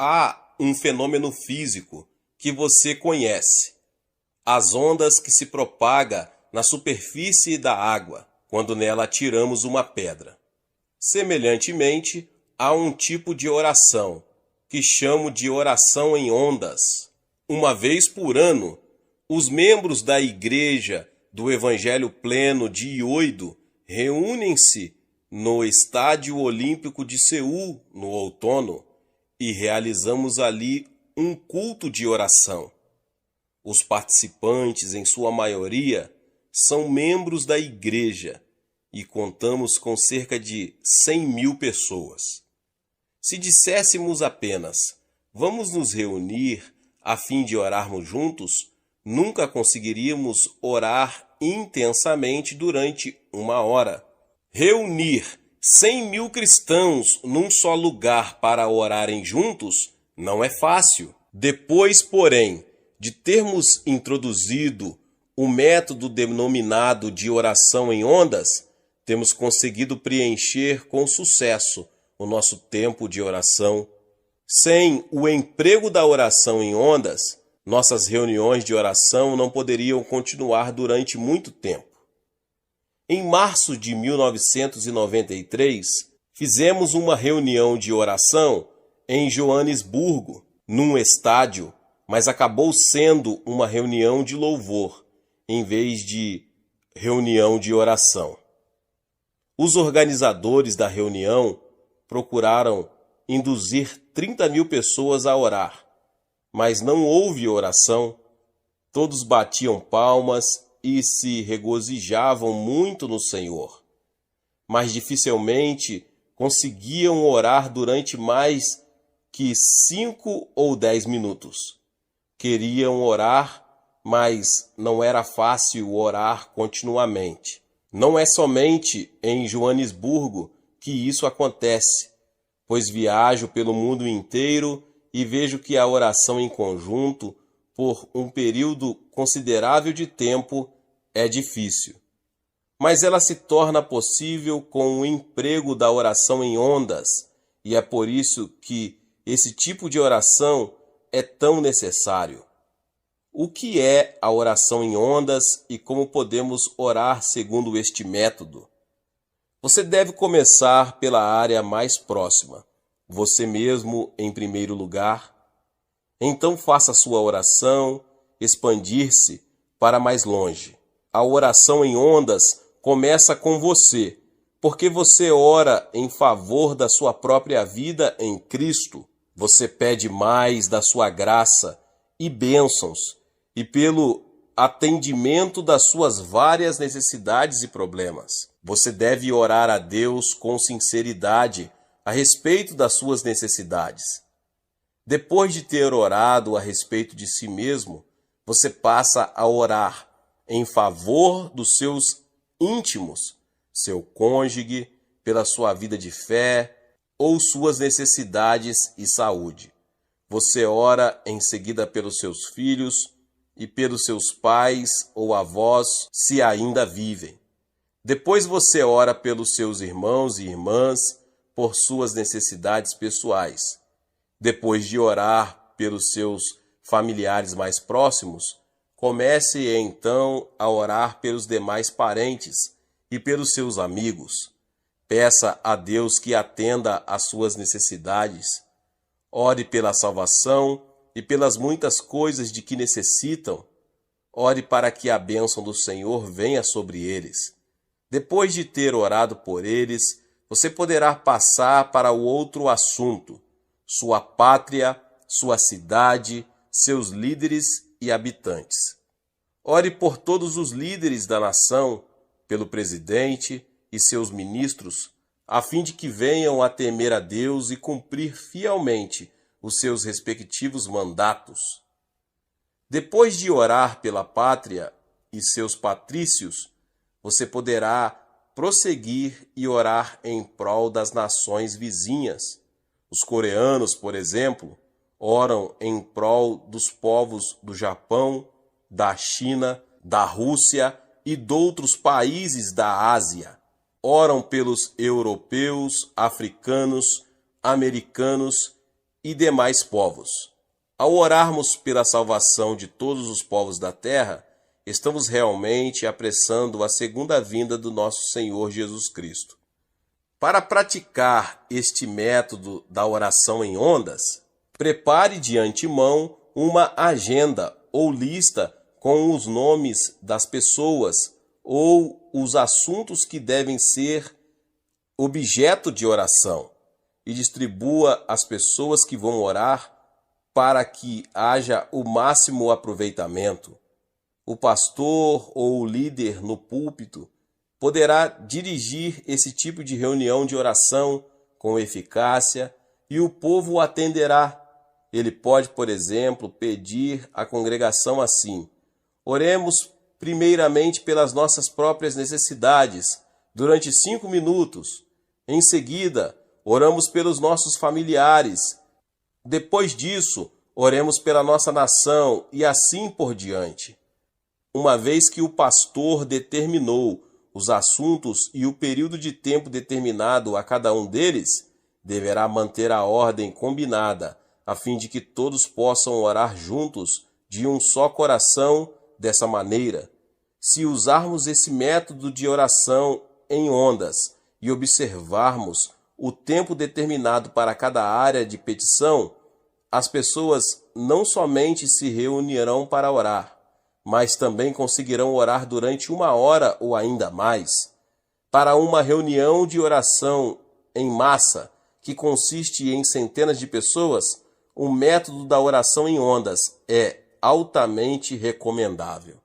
Há um fenômeno físico que você conhece: as ondas que se propagam na superfície da água quando nela atiramos uma pedra. Semelhantemente, há um tipo de oração que chamo de oração em ondas. Uma vez por ano, os membros da Igreja do Evangelho Pleno de Ioido reúnem-se no Estádio Olímpico de Seul no outono e realizamos ali um culto de oração. Os participantes, em sua maioria, são membros da igreja e contamos com cerca de 100.000 pessoas. Se disséssemos apenas, vamos nos reunir a fim de orarmos juntos, nunca conseguiríamos orar intensamente durante uma hora. Reunir 100.000 cristãos num só lugar para orarem juntos não é fácil. Depois, porém, de termos introduzido o método denominado de oração em ondas, temos conseguido preencher com sucesso o nosso tempo de oração. Sem o emprego da oração em ondas, nossas reuniões de oração não poderiam continuar durante muito tempo. Em março de 1993, fizemos uma reunião de oração em Joanesburgo, num estádio, mas acabou sendo uma reunião de louvor, em vez de reunião de oração. Os organizadores da reunião procuraram induzir 30.000 pessoas a orar, mas não houve oração. Todos batiam palmas e se regozijavam muito no Senhor, mas dificilmente conseguiam orar durante mais que 5 ou 10 minutos. Queriam orar, mas não era fácil orar continuamente. Não é somente em Joanesburgo que isso acontece, pois viajo pelo mundo inteiro e vejo que a oração em conjunto, por um período considerável de tempo, é difícil. Mas ela se torna possível com o emprego da oração em ondas, e é por isso que esse tipo de oração é tão necessário. O que é a oração em ondas e como podemos orar segundo este método? Você deve começar pela área mais próxima, você mesmo em primeiro lugar. Então faça sua oração expandir-se para mais longe. A oração em ondas começa com você, porque você ora em favor da sua própria vida em Cristo. Você pede mais da sua graça e bênçãos e pelo atendimento das suas várias necessidades e problemas. Você deve orar a Deus com sinceridade a respeito das suas necessidades. Depois de ter orado a respeito de si mesmo, você passa a orar em favor dos seus íntimos, seu cônjuge, pela sua vida de fé ou suas necessidades e saúde. Você ora em seguida pelos seus filhos e pelos seus pais ou avós, se ainda vivem. Depois você ora pelos seus irmãos e irmãs, por suas necessidades pessoais. Depois de orar pelos seus familiares mais próximos, comece então a orar pelos demais parentes e pelos seus amigos. Peça a Deus que atenda às suas necessidades. Ore pela salvação e pelas muitas coisas de que necessitam. Ore para que a bênção do Senhor venha sobre eles. Depois de ter orado por eles, você poderá passar para o outro assunto: sua pátria, sua cidade, seus líderes e habitantes. Ore por todos os líderes da nação, pelo presidente e seus ministros, a fim de que venham a temer a Deus e cumprir fielmente os seus respectivos mandatos. Depois de orar pela pátria e seus patrícios, você poderá prosseguir e orar em prol das nações vizinhas. Os coreanos, por exemplo, oram em prol dos povos do Japão, da China, da Rússia e de outros países da Ásia. Oram pelos europeus, africanos, americanos e demais povos. Ao orarmos pela salvação de todos os povos da terra, estamos realmente apressando a segunda vinda do nosso Senhor Jesus Cristo. Para praticar este método da oração em ondas, prepare de antemão uma agenda ou lista com os nomes das pessoas ou os assuntos que devem ser objeto de oração e distribua às pessoas que vão orar para que haja o máximo aproveitamento. O pastor ou o líder no púlpito poderá dirigir esse tipo de reunião de oração com eficácia e o povo o atenderá. Ele pode, por exemplo, pedir à congregação assim: oremos primeiramente pelas nossas próprias necessidades durante 5 minutos. Em seguida, oramos pelos nossos familiares. Depois disso, oremos pela nossa nação e assim por diante. Uma vez que o pastor determinou os assuntos e o período de tempo determinado a cada um deles, deverá manter a ordem combinada, a fim de que todos possam orar juntos de um só coração dessa maneira. Se usarmos esse método de oração em ondas e observarmos o tempo determinado para cada área de petição, as pessoas não somente se reunirão para orar, mas também conseguirão orar durante 1 hora ou ainda mais. Para uma reunião de oração em massa, que consiste em centenas de pessoas, o método da oração em ondas é altamente recomendável.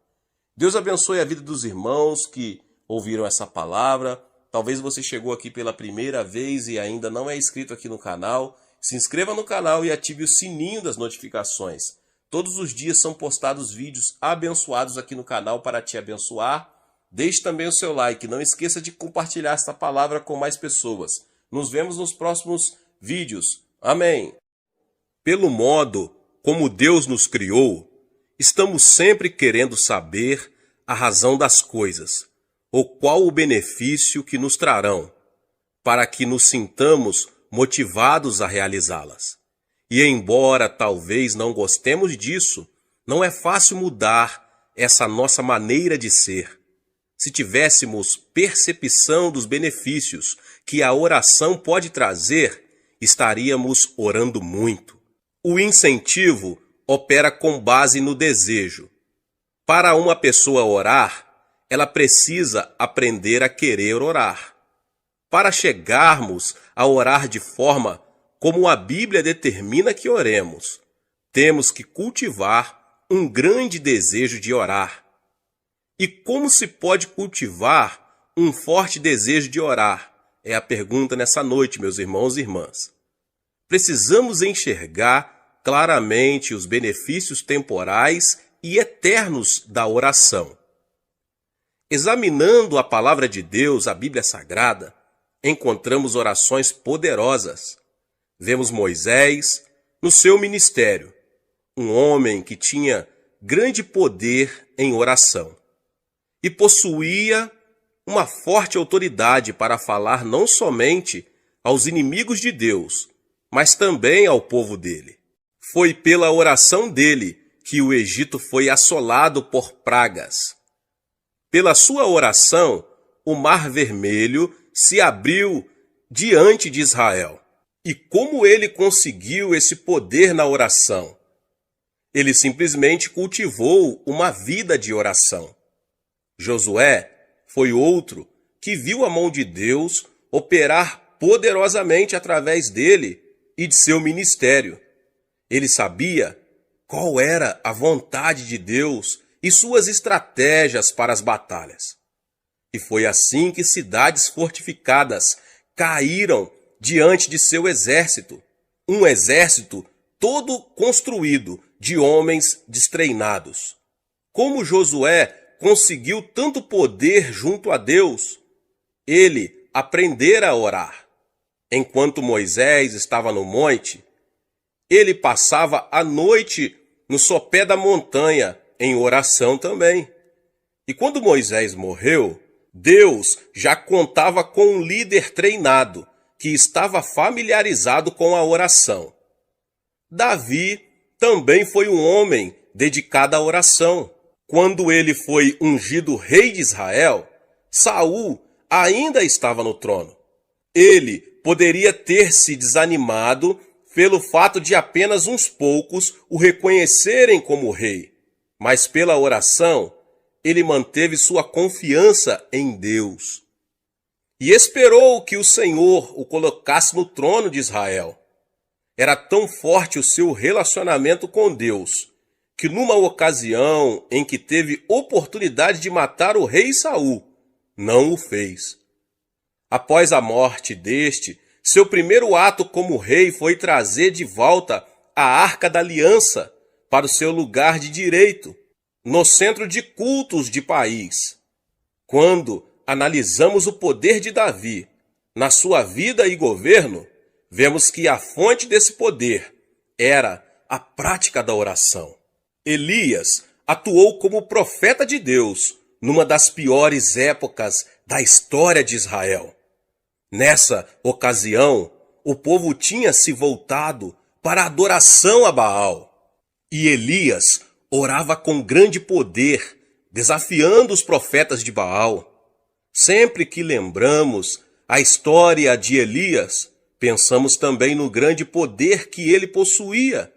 Deus abençoe a vida dos irmãos que ouviram essa palavra. Talvez você chegou aqui pela primeira vez e ainda não é inscrito aqui no canal. Se inscreva no canal e ative o sininho das notificações. Todos os dias são postados vídeos abençoados aqui no canal para te abençoar. Deixe também o seu like. Não esqueça de compartilhar esta palavra com mais pessoas. Nos vemos nos próximos vídeos. Amém. Pelo modo como Deus nos criou, estamos sempre querendo saber a razão das coisas, ou qual o benefício que nos trarão, para que nos sintamos motivados a realizá-las. E embora talvez não gostemos disso, não é fácil mudar essa nossa maneira de ser. Se tivéssemos percepção dos benefícios que a oração pode trazer, estaríamos orando muito. O incentivo opera com base no desejo. Para uma pessoa orar, ela precisa aprender a querer orar. Para chegarmos a orar de forma como a Bíblia determina que oremos, temos que cultivar um grande desejo de orar. E como se pode cultivar um forte desejo de orar? É a pergunta nessa noite, meus irmãos e irmãs. Precisamos enxergar claramente os benefícios temporais e eternos da oração. Examinando a palavra de Deus, a Bíblia Sagrada, encontramos orações poderosas. Vemos Moisés no seu ministério, um homem que tinha grande poder em oração e possuía uma forte autoridade para falar não somente aos inimigos de Deus, mas também ao povo dele. Foi pela oração dele que o Egito foi assolado por pragas. Pela sua oração, o Mar Vermelho se abriu diante de Israel. E como ele conseguiu esse poder na oração? Ele simplesmente cultivou uma vida de oração. Josué foi outro que viu a mão de Deus operar poderosamente através dele e de seu ministério. Ele sabia qual era a vontade de Deus e suas estratégias para as batalhas. E foi assim que cidades fortificadas caíram diante de seu exército. Um exército todo construído de homens destreinados. Como Josué conseguiu tanto poder junto a Deus? Ele aprendera a orar. Enquanto Moisés estava no monte, ele passava a noite no sopé da montanha, em oração também. E quando Moisés morreu, Deus já contava com um líder treinado, que estava familiarizado com a oração. Davi também foi um homem dedicado à oração. Quando ele foi ungido rei de Israel, Saul ainda estava no trono. Ele poderia ter se desanimado pelo fato de apenas uns poucos o reconhecerem como rei, mas pela oração, ele manteve sua confiança em Deus e esperou que o Senhor o colocasse no trono de Israel. Era tão forte o seu relacionamento com Deus, que numa ocasião em que teve oportunidade de matar o rei Saul, não o fez. Após a morte deste, seu primeiro ato como rei foi trazer de volta a Arca da Aliança para o seu lugar de direito, no centro de cultos de país. Quando analisamos o poder de Davi na sua vida e governo, vemos que a fonte desse poder era a prática da oração. Elias atuou como profeta de Deus numa das piores épocas da história de Israel. Nessa ocasião, o povo tinha se voltado para a adoração a Baal. E Elias orava com grande poder, desafiando os profetas de Baal. Sempre que lembramos a história de Elias, pensamos também no grande poder que ele possuía.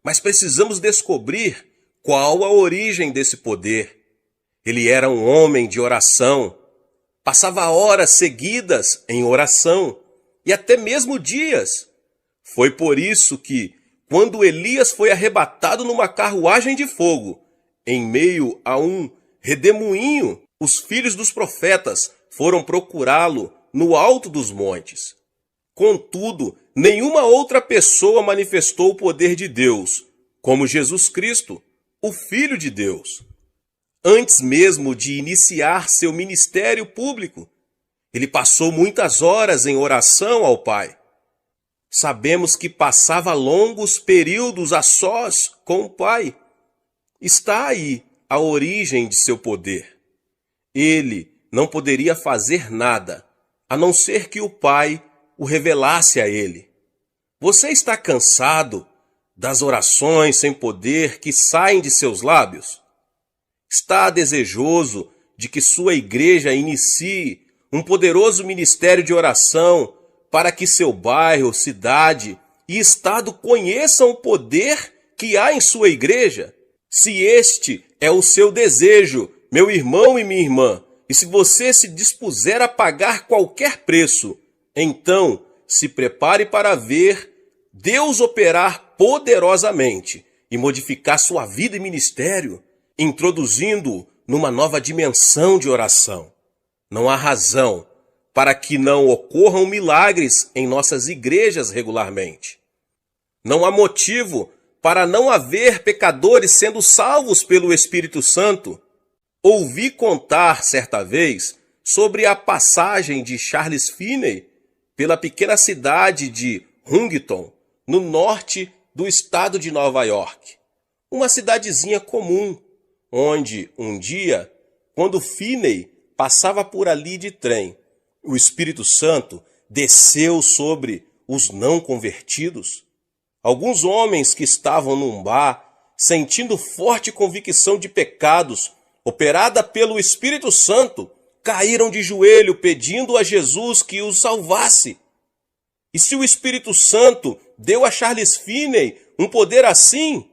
Mas precisamos descobrir qual a origem desse poder. Ele era um homem de oração. Passava horas seguidas em oração e até mesmo dias. Foi por isso que, quando Elias foi arrebatado numa carruagem de fogo, em meio a um redemoinho, os filhos dos profetas foram procurá-lo no alto dos montes. Contudo, nenhuma outra pessoa manifestou o poder de Deus, como Jesus Cristo, o Filho de Deus. Antes mesmo de iniciar seu ministério público, ele passou muitas horas em oração ao Pai. Sabemos que passava longos períodos a sós com o Pai. Está aí a origem de seu poder. Ele não poderia fazer nada, a não ser que o Pai o revelasse a ele. Você está cansado das orações sem poder que saem de seus lábios? Está desejoso de que sua igreja inicie um poderoso ministério de oração para que seu bairro, cidade e estado conheçam o poder que há em sua igreja? Se este é o seu desejo, meu irmão e minha irmã, e se você se dispuser a pagar qualquer preço, então se prepare para ver Deus operar poderosamente e modificar sua vida e ministério, introduzindo-o numa nova dimensão de oração. Não há razão para que não ocorram milagres em nossas igrejas regularmente. Não há motivo para não haver pecadores sendo salvos pelo Espírito Santo. Ouvi contar certa vez sobre a passagem de Charles Finney pela pequena cidade de Huntington, no norte do estado de Nova York. Uma cidadezinha comum, onde um dia, quando Finney passava por ali de trem, o Espírito Santo desceu sobre os não convertidos. Alguns homens que estavam num bar, sentindo forte convicção de pecados, operada pelo Espírito Santo, caíram de joelho pedindo a Jesus que os salvasse. E se o Espírito Santo deu a Charles Finney um poder assim,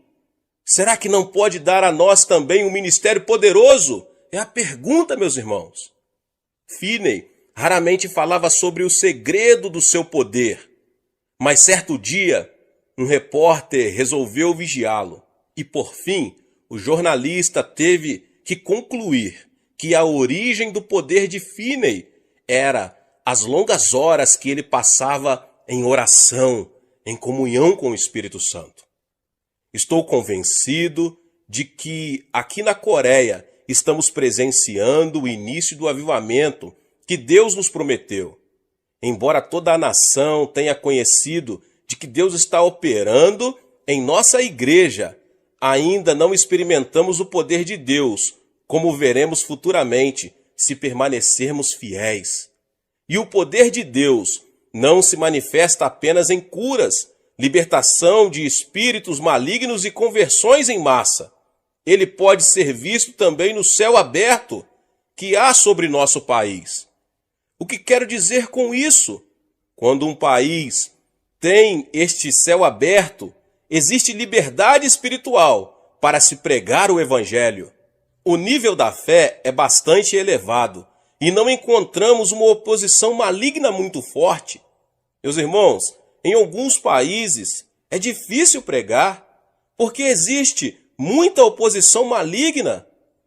será que não pode dar a nós também um ministério poderoso? É a pergunta, meus irmãos. Finney raramente falava sobre o segredo do seu poder, mas certo dia um repórter resolveu vigiá-lo e, por fim, o jornalista teve que concluir que a origem do poder de Finney era as longas horas que ele passava em oração, em comunhão com o Espírito Santo. Estou convencido de que aqui na Coreia estamos presenciando o início do avivamento que Deus nos prometeu. Embora toda a nação tenha conhecido de que Deus está operando em nossa igreja, ainda não experimentamos o poder de Deus, como veremos futuramente se permanecermos fiéis. E o poder de Deus não se manifesta apenas em curas, libertação de espíritos malignos e conversões em massa. Ele pode ser visto também no céu aberto que há sobre nosso país. O que quero dizer com isso? Quando um país tem este céu aberto, existe liberdade espiritual para se pregar o evangelho. O nível da fé é bastante elevado e não encontramos uma oposição maligna muito forte. Meus irmãos, em alguns países é difícil pregar porque existe muita oposição maligna.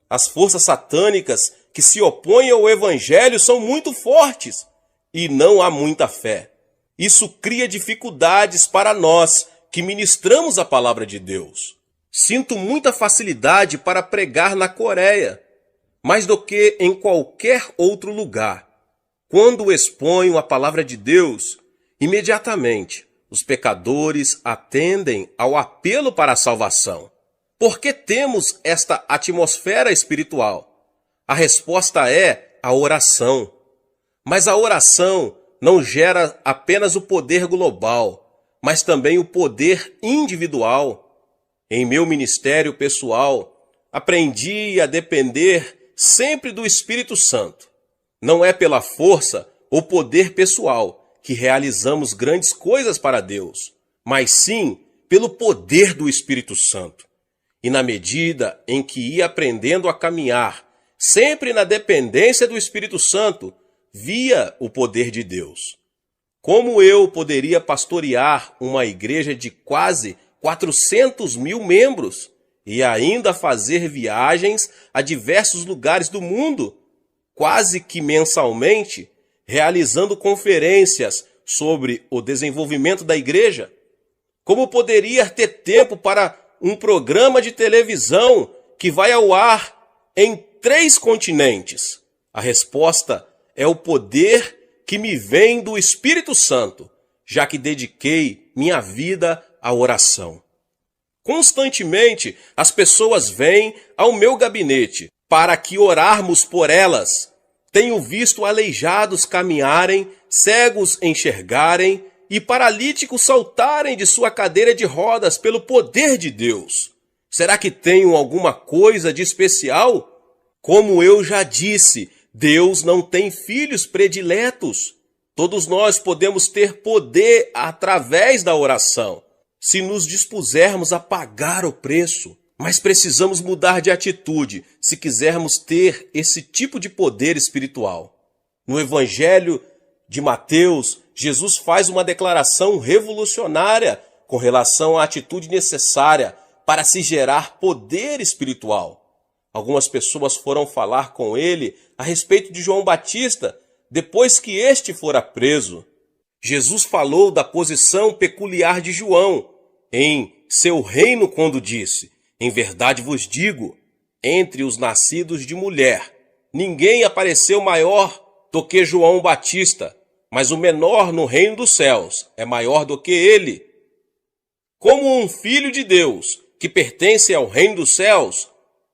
As forças satânicas que se opõem ao evangelho são muito fortes e não há muita fé. Isso cria dificuldades para nós que ministramos a palavra de Deus. Sinto muita facilidade para pregar na Coreia, mais do que em qualquer outro lugar. Quando exponho a palavra de Deus, imediatamente os pecadores atendem ao apelo para a salvação. Por que temos esta atmosfera espiritual? A resposta é a oração. Mas a oração não gera apenas o poder global, mas também o poder individual. Em meu ministério pessoal, aprendi a depender sempre do Espírito Santo. Não é pela força ou poder pessoal que realizamos grandes coisas para Deus, mas sim pelo poder do Espírito Santo. E na medida em que ia aprendendo a caminhar, sempre na dependência do Espírito Santo, via o poder de Deus. Como eu poderia pastorear uma igreja de quase 400 mil membros e ainda fazer viagens a diversos lugares do mundo, quase que mensalmente, realizando conferências sobre o desenvolvimento da igreja? Como poderia ter tempo para um programa de televisão que vai ao ar em 3 continentes? A resposta é o poder que me vem do Espírito Santo, já que dediquei minha vida à oração. Constantemente, as pessoas vêm ao meu gabinete para que orarmos por elas. Tenho visto aleijados caminharem, cegos enxergarem e paralíticos saltarem de sua cadeira de rodas pelo poder de Deus. Será que tenho alguma coisa de especial? Como eu já disse, Deus não tem filhos prediletos. Todos nós podemos ter poder através da oração, se nos dispusermos a pagar o preço. Mas precisamos mudar de atitude se quisermos ter esse tipo de poder espiritual. No Evangelho de Mateus, Jesus faz uma declaração revolucionária com relação à atitude necessária para se gerar poder espiritual. Algumas pessoas foram falar com ele a respeito de João Batista depois que este fora preso. Jesus falou da posição peculiar de João em seu reino quando disse: em verdade vos digo, entre os nascidos de mulher, ninguém apareceu maior do que João Batista, mas o menor no reino dos céus é maior do que ele. Como um filho de Deus que pertence ao reino dos céus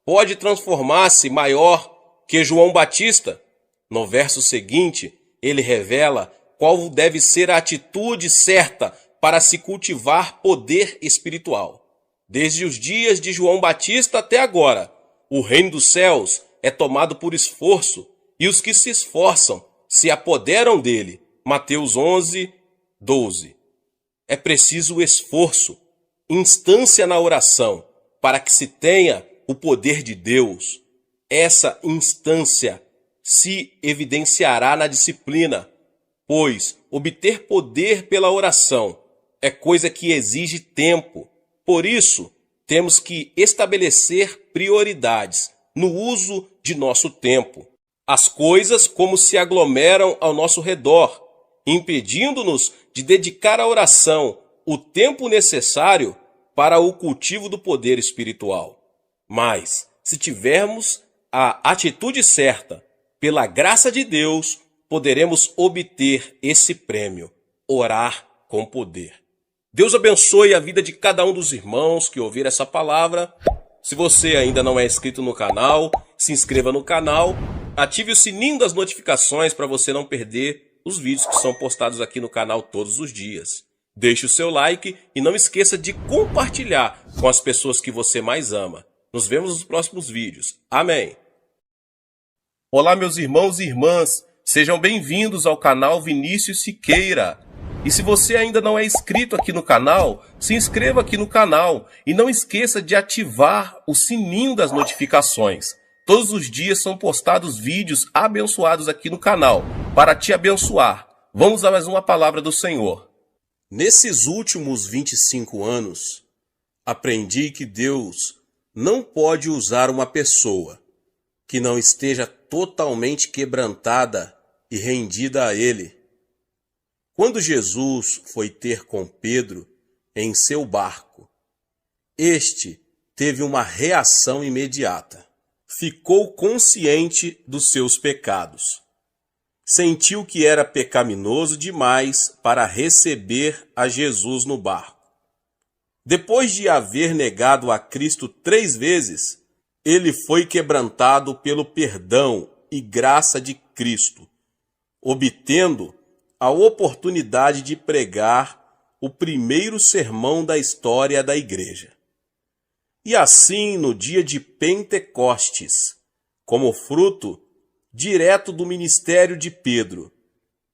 pode transformar-se maior que João Batista? No verso seguinte, ele revela qual deve ser a atitude certa para se cultivar poder espiritual. Desde os dias de João Batista até agora, o reino dos céus é tomado por esforço, e os que se esforçam se apoderam dele. Mateus 11, 12. É preciso esforço, instância na oração, para que se tenha o poder de Deus. Essa instância se evidenciará na disciplina, pois obter poder pela oração é coisa que exige tempo. Por isso, temos que estabelecer prioridades no uso de nosso tempo. As coisas como se aglomeram ao nosso redor, impedindo-nos de dedicar à oração o tempo necessário para o cultivo do poder espiritual. Mas, se tivermos a atitude certa, pela graça de Deus, poderemos obter esse prêmio, orar com poder. Deus abençoe a vida de cada um dos irmãos que ouvir essa palavra. Se você ainda não é inscrito no canal, se inscreva no canal, ative o sininho das notificações para você não perder os vídeos que são postados aqui no canal todos os dias. Deixe o seu like e não esqueça de compartilhar com as pessoas que você mais ama. Nos vemos nos próximos vídeos. Amém. Olá, meus irmãos e irmãs. Sejam bem-vindos ao canal Vinícius Siqueira. E se você ainda não é inscrito aqui no canal, se inscreva aqui no canal e não esqueça de ativar o sininho das notificações. Todos os dias são postados vídeos abençoados aqui no canal para te abençoar. Vamos a mais uma palavra do Senhor. Nesses últimos 25 anos, aprendi que Deus não pode usar uma pessoa que não esteja totalmente quebrantada e rendida a Ele. Quando Jesus foi ter com Pedro em seu barco, este teve uma reação imediata. Ficou consciente dos seus pecados. Sentiu que era pecaminoso demais para receber a Jesus no barco. Depois de haver negado a Cristo 3 vezes, ele foi quebrantado pelo perdão e graça de Cristo, obtendo a oportunidade de pregar o primeiro sermão da história da igreja. E assim, no dia de Pentecostes, como fruto direto do ministério de Pedro,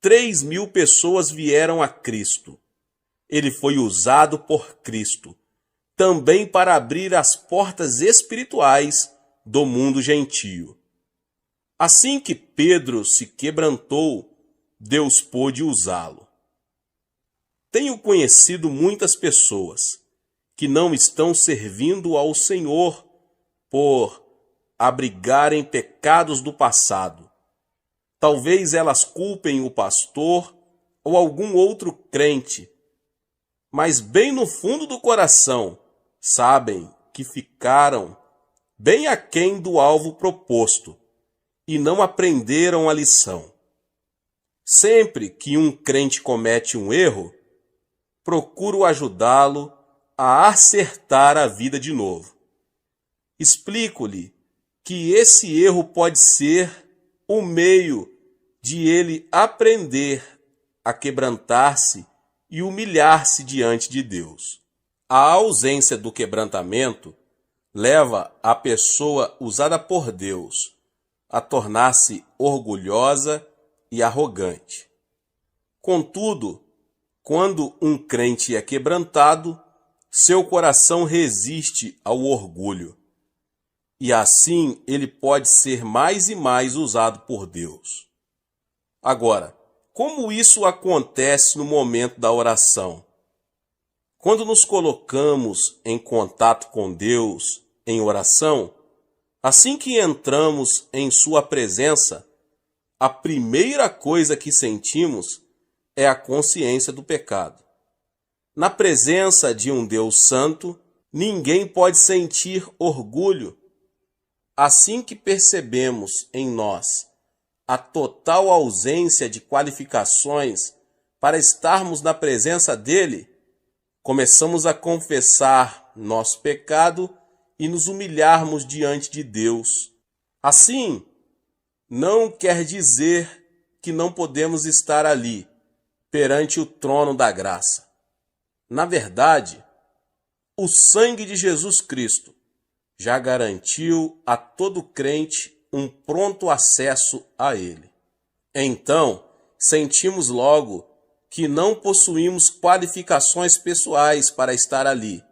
3.000 pessoas vieram a Cristo. Ele foi usado por Cristo também para abrir as portas espirituais do mundo gentio. Assim que Pedro se quebrantou, Deus pôde usá-lo. Tenho conhecido muitas pessoas que não estão servindo ao Senhor por abrigarem pecados do passado. Talvez elas culpem o pastor ou algum outro crente, mas bem no fundo do coração sabem que ficaram bem aquém do alvo proposto e não aprenderam a lição. Sempre que um crente comete um erro, procuro ajudá-lo a acertar a vida de novo. Explico-lhe que esse erro pode ser o meio de ele aprender a quebrantar-se e humilhar-se diante de Deus. A ausência do quebrantamento leva a pessoa usada por Deus a tornar-se orgulhosa e arrogante. Contudo, quando um crente é quebrantado, seu coração resiste ao orgulho. E assim ele pode ser mais e mais usado por Deus. Agora, como isso acontece no momento da oração? Quando nos colocamos em contato com Deus em oração, assim que entramos em sua presença, a primeira coisa que sentimos é a consciência do pecado. Na presença de um Deus santo, ninguém pode sentir orgulho. Assim que percebemos em nós a total ausência de qualificações para estarmos na presença dele, começamos a confessar nosso pecado e nos humilharmos diante de Deus. Assim, não quer dizer que não podemos estar ali, perante o trono da graça. Na verdade, o sangue de Jesus Cristo já garantiu a todo crente um pronto acesso a ele. Então, sentimos logo que não possuímos qualificações pessoais para estar ali,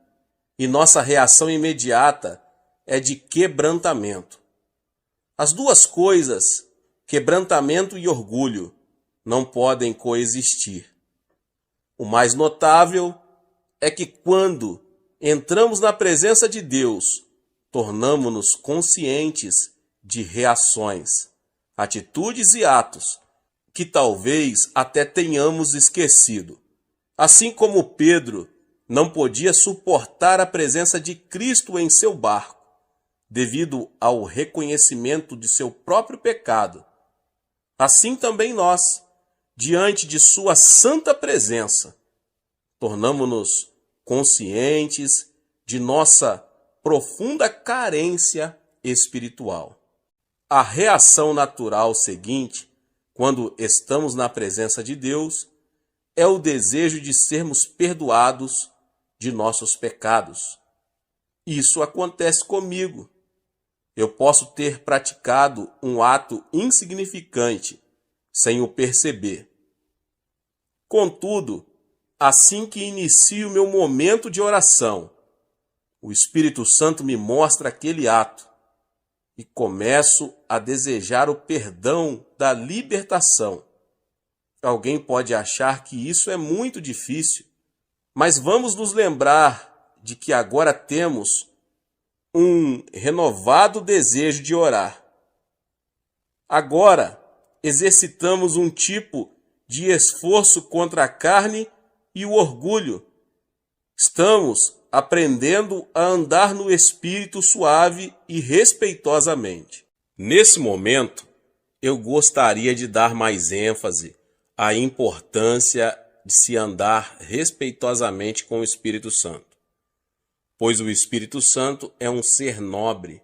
e nossa reação imediata é de quebrantamento. As duas coisas, quebrantamento e orgulho, não podem coexistir. O mais notável é que quando entramos na presença de Deus, tornamo-nos conscientes de reações, atitudes e atos que talvez até tenhamos esquecido. Assim como Pedro não podia suportar a presença de Cristo em seu barco, devido ao reconhecimento de seu próprio pecado, assim também nós, diante de sua santa presença, tornamo-nos conscientes de nossa profunda carência espiritual. A reação natural seguinte, quando estamos na presença de Deus, é o desejo de sermos perdoados de nossos pecados. Isso acontece comigo. Eu posso ter praticado um ato insignificante sem o perceber. Contudo, assim que inicio meu momento de oração, o Espírito Santo me mostra aquele ato e começo a desejar o perdão da libertação. Alguém pode achar que isso é muito difícil, mas vamos nos lembrar de que agora temos um renovado desejo de orar. Agora exercitamos um tipo de esforço contra a carne e o orgulho. Estamos aprendendo a andar no Espírito suave e respeitosamente. Nesse momento, eu gostaria de dar mais ênfase à importância de se andar respeitosamente com o Espírito Santo, pois o Espírito Santo é um ser nobre.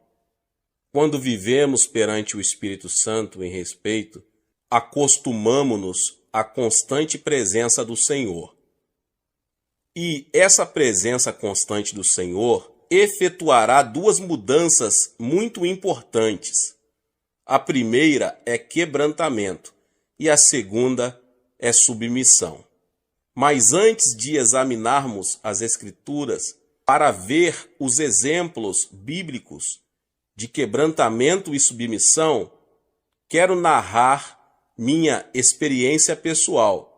Quando vivemos perante o Espírito Santo em respeito, acostumamo-nos à constante presença do Senhor. E essa presença constante do Senhor efetuará duas mudanças muito importantes. A primeira é quebrantamento e a segunda é submissão. Mas antes de examinarmos as Escrituras para ver os exemplos bíblicos de quebrantamento e submissão, quero narrar minha experiência pessoal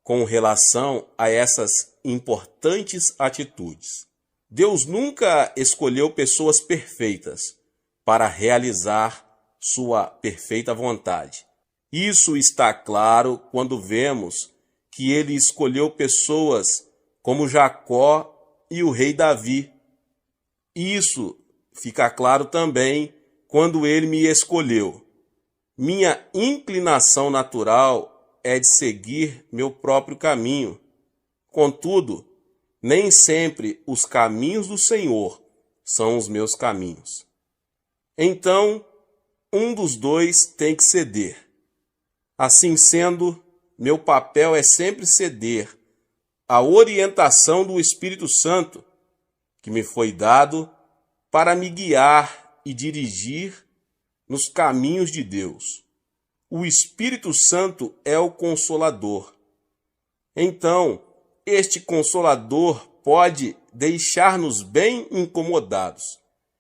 com relação a essas importantes atitudes. Deus nunca escolheu pessoas perfeitas para realizar sua perfeita vontade. Isso está claro quando vemos que ele escolheu pessoas como Jacó e o rei Davi. Isso fica claro também quando ele me escolheu. Minha inclinação natural é de seguir meu próprio caminho. Contudo, nem sempre os caminhos do Senhor são os meus caminhos. Então, um dos dois tem que ceder. Assim sendo, meu papel é sempre ceder à orientação do Espírito Santo, que me foi dado para me guiar e dirigir nos caminhos de Deus. O Espírito Santo é o Consolador. Então, este Consolador pode deixar-nos bem incomodados,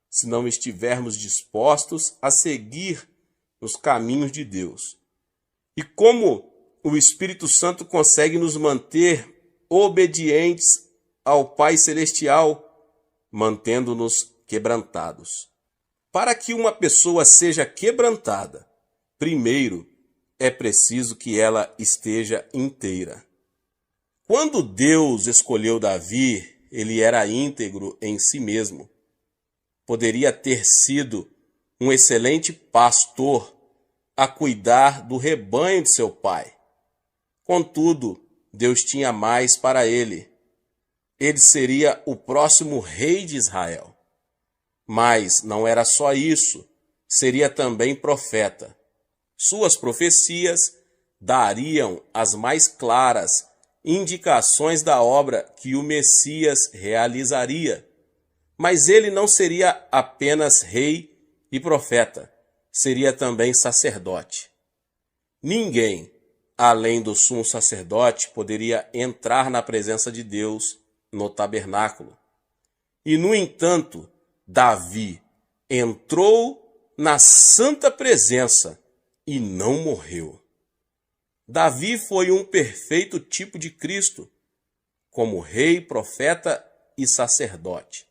se não estivermos dispostos a seguir nos caminhos de Deus. E como o Espírito Santo consegue nos manter obedientes ao Pai Celestial, mantendo-nos quebrantados. Para que uma pessoa seja quebrantada, primeiro é preciso que ela esteja inteira. Quando Deus escolheu Davi, ele era íntegro em si mesmo. Poderia ter sido um excelente pastor a cuidar do rebanho de seu pai. Contudo, Deus tinha mais para ele. Ele seria o próximo rei de Israel. Mas não era só isso, seria também profeta. Suas profecias dariam as mais claras indicações da obra que o Messias realizaria. Mas ele não seria apenas rei e profeta, seria também sacerdote. Ninguém, além do sumo sacerdote, poderia entrar na presença de Deus no tabernáculo. E, no entanto, Davi entrou na santa presença e não morreu. Davi foi um perfeito tipo de Cristo, como rei, profeta e sacerdote.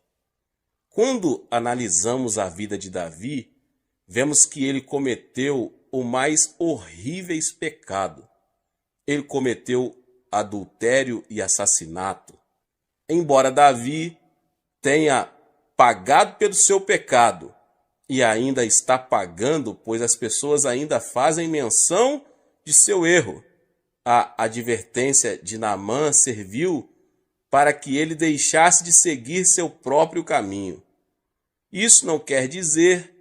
Quando analisamos a vida de Davi, vemos que ele cometeu o mais horríveis pecado. Ele cometeu adultério e assassinato. Embora Davi tenha pagado pelo seu pecado e ainda está pagando, pois as pessoas ainda fazem menção de seu erro. A advertência de Naamã serviu para que ele deixasse de seguir seu próprio caminho. Isso não quer dizer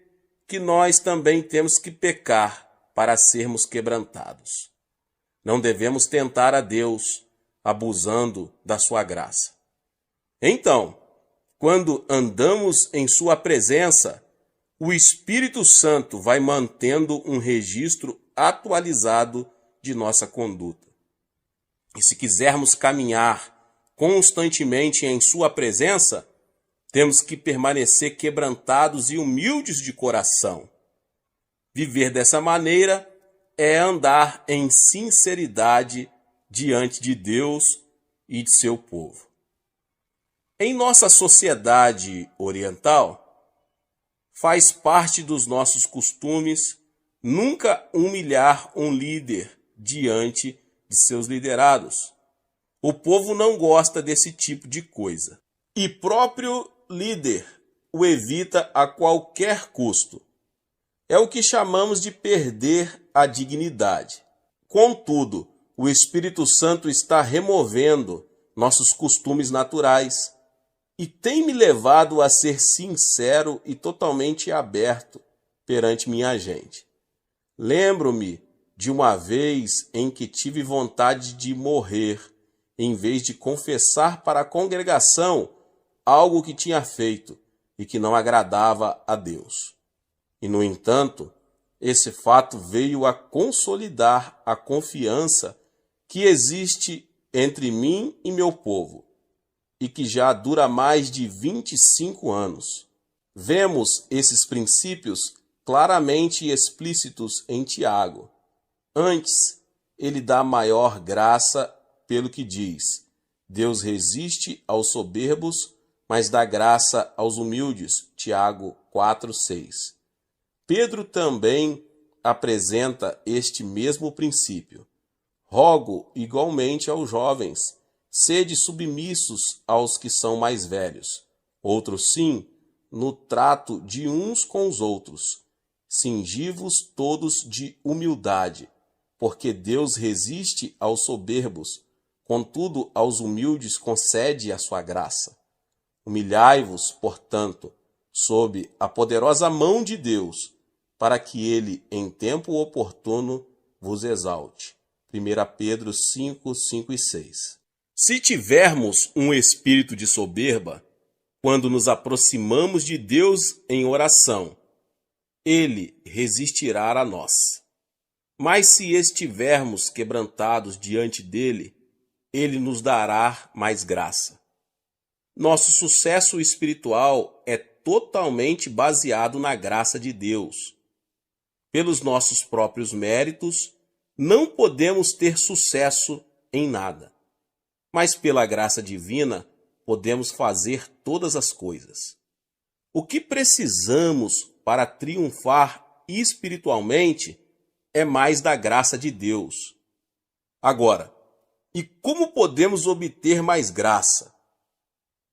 que nós também temos que pecar para sermos quebrantados. Não devemos tentar a Deus abusando da sua graça. Então, quando andamos em sua presença, o Espírito Santo vai mantendo um registro atualizado de nossa conduta. E se quisermos caminhar constantemente em sua presença, temos que permanecer quebrantados e humildes de coração. Viver dessa maneira é andar em sinceridade diante de Deus e de seu povo. Em nossa sociedade oriental, faz parte dos nossos costumes nunca humilhar um líder diante de seus liderados. O povo não gosta desse tipo de coisa. E próprio líder o evita a qualquer custo. É o que chamamos de perder a dignidade. Contudo, o Espírito Santo está removendo nossos costumes naturais e tem me levado a ser sincero e totalmente aberto perante minha gente. Lembro-me de uma vez em que tive vontade de morrer, em vez de confessar para a congregação algo que tinha feito e que não agradava a Deus. E, no entanto, esse fato veio a consolidar a confiança que existe entre mim e meu povo, e que já dura mais de 25 anos. Vemos esses princípios claramente explícitos em Tiago. Antes, ele dá maior graça pelo que diz: Deus resiste aos soberbos, mas dá graça aos humildes. Tiago 4:6. Pedro também apresenta este mesmo princípio. Rogo igualmente aos jovens, sede submissos aos que são mais velhos. Outros sim, no trato de uns com os outros. Cingi-vos todos de humildade, porque Deus resiste aos soberbos, contudo aos humildes concede a sua graça. Humilhai-vos, portanto, sob a poderosa mão de Deus, para que ele, em tempo oportuno, vos exalte. 1 Pedro 5, 5 e 6. Se tivermos um espírito de soberba, quando nos aproximamos de Deus em oração, ele resistirá a nós. Mas se estivermos quebrantados diante dele, ele nos dará mais graça. Nosso sucesso espiritual é totalmente baseado na graça de Deus. Pelos nossos próprios méritos, não podemos ter sucesso em nada. Mas pela graça divina, podemos fazer todas as coisas. O que precisamos para triunfar espiritualmente é mais da graça de Deus. Agora, e como podemos obter mais graça?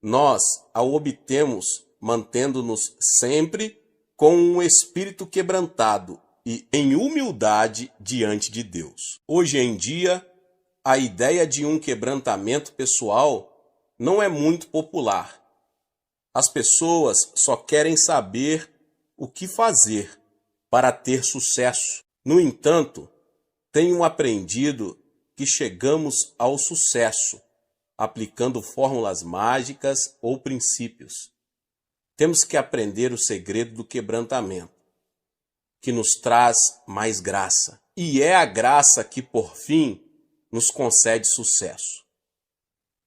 Nós a obtemos mantendo-nos sempre com um espírito quebrantado e em humildade diante de Deus. Hoje em dia, a ideia de um quebrantamento pessoal não é muito popular. As pessoas só querem saber o que fazer para ter sucesso. No entanto, tenho aprendido que chegamos ao sucesso aplicando fórmulas mágicas ou princípios. Temos que aprender o segredo do quebrantamento, que nos traz mais graça. E é a graça que, por fim, nos concede sucesso.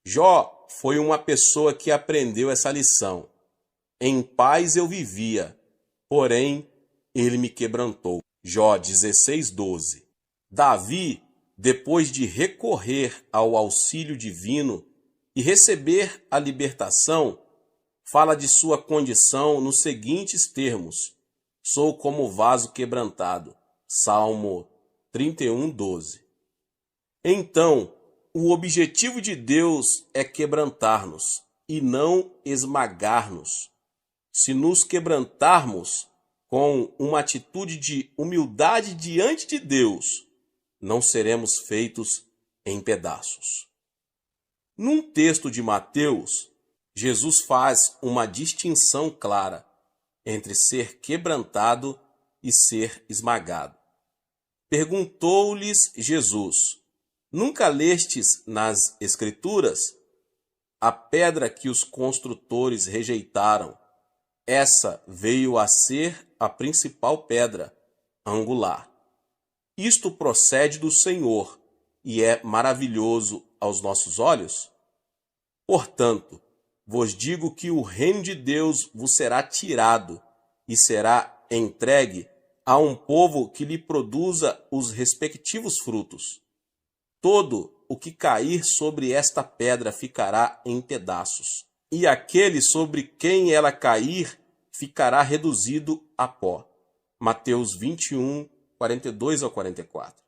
Jó foi uma pessoa que aprendeu essa lição. Em paz eu vivia, porém ele me quebrantou. Jó 16:12. Davi, depois de recorrer ao auxílio divino e receber a libertação, fala de sua condição nos seguintes termos: sou como vaso quebrantado. Salmo 31:12. Então, o objetivo de Deus é quebrantar-nos e não esmagar-nos. Se nos quebrantarmos com uma atitude de humildade diante de Deus, não seremos feitos em pedaços. Num texto de Mateus, Jesus faz uma distinção clara entre ser quebrantado e ser esmagado. Perguntou-lhes Jesus: Nunca lestes nas Escrituras? A pedra que os construtores rejeitaram, essa veio a ser a principal pedra angular. Isto procede do Senhor e é maravilhoso aos nossos olhos? Portanto, vos digo que o reino de Deus vos será tirado e será entregue a um povo que lhe produza os respectivos frutos. Todo o que cair sobre esta pedra ficará em pedaços, e aquele sobre quem ela cair ficará reduzido a pó. Mateus 21, 42 ao 44.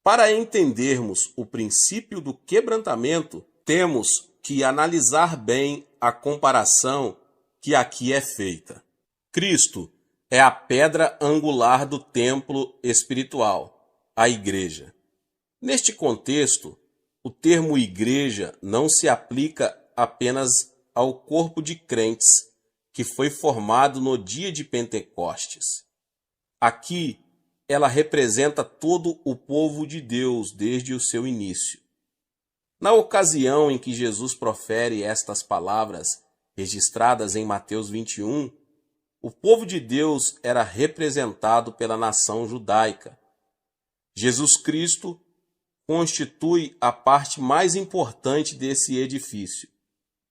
Para entendermos o princípio do quebrantamento, temos que analisar bem a comparação que aqui é feita. Cristo é a pedra angular do templo espiritual, a igreja. Neste contexto, o termo igreja não se aplica apenas ao corpo de crentes que foi formado no dia de Pentecostes. Aqui, ela representa todo o povo de Deus desde o seu início. Na ocasião em que Jesus profere estas palavras, registradas em Mateus 21, o povo de Deus era representado pela nação judaica. Jesus Cristo constitui a parte mais importante desse edifício,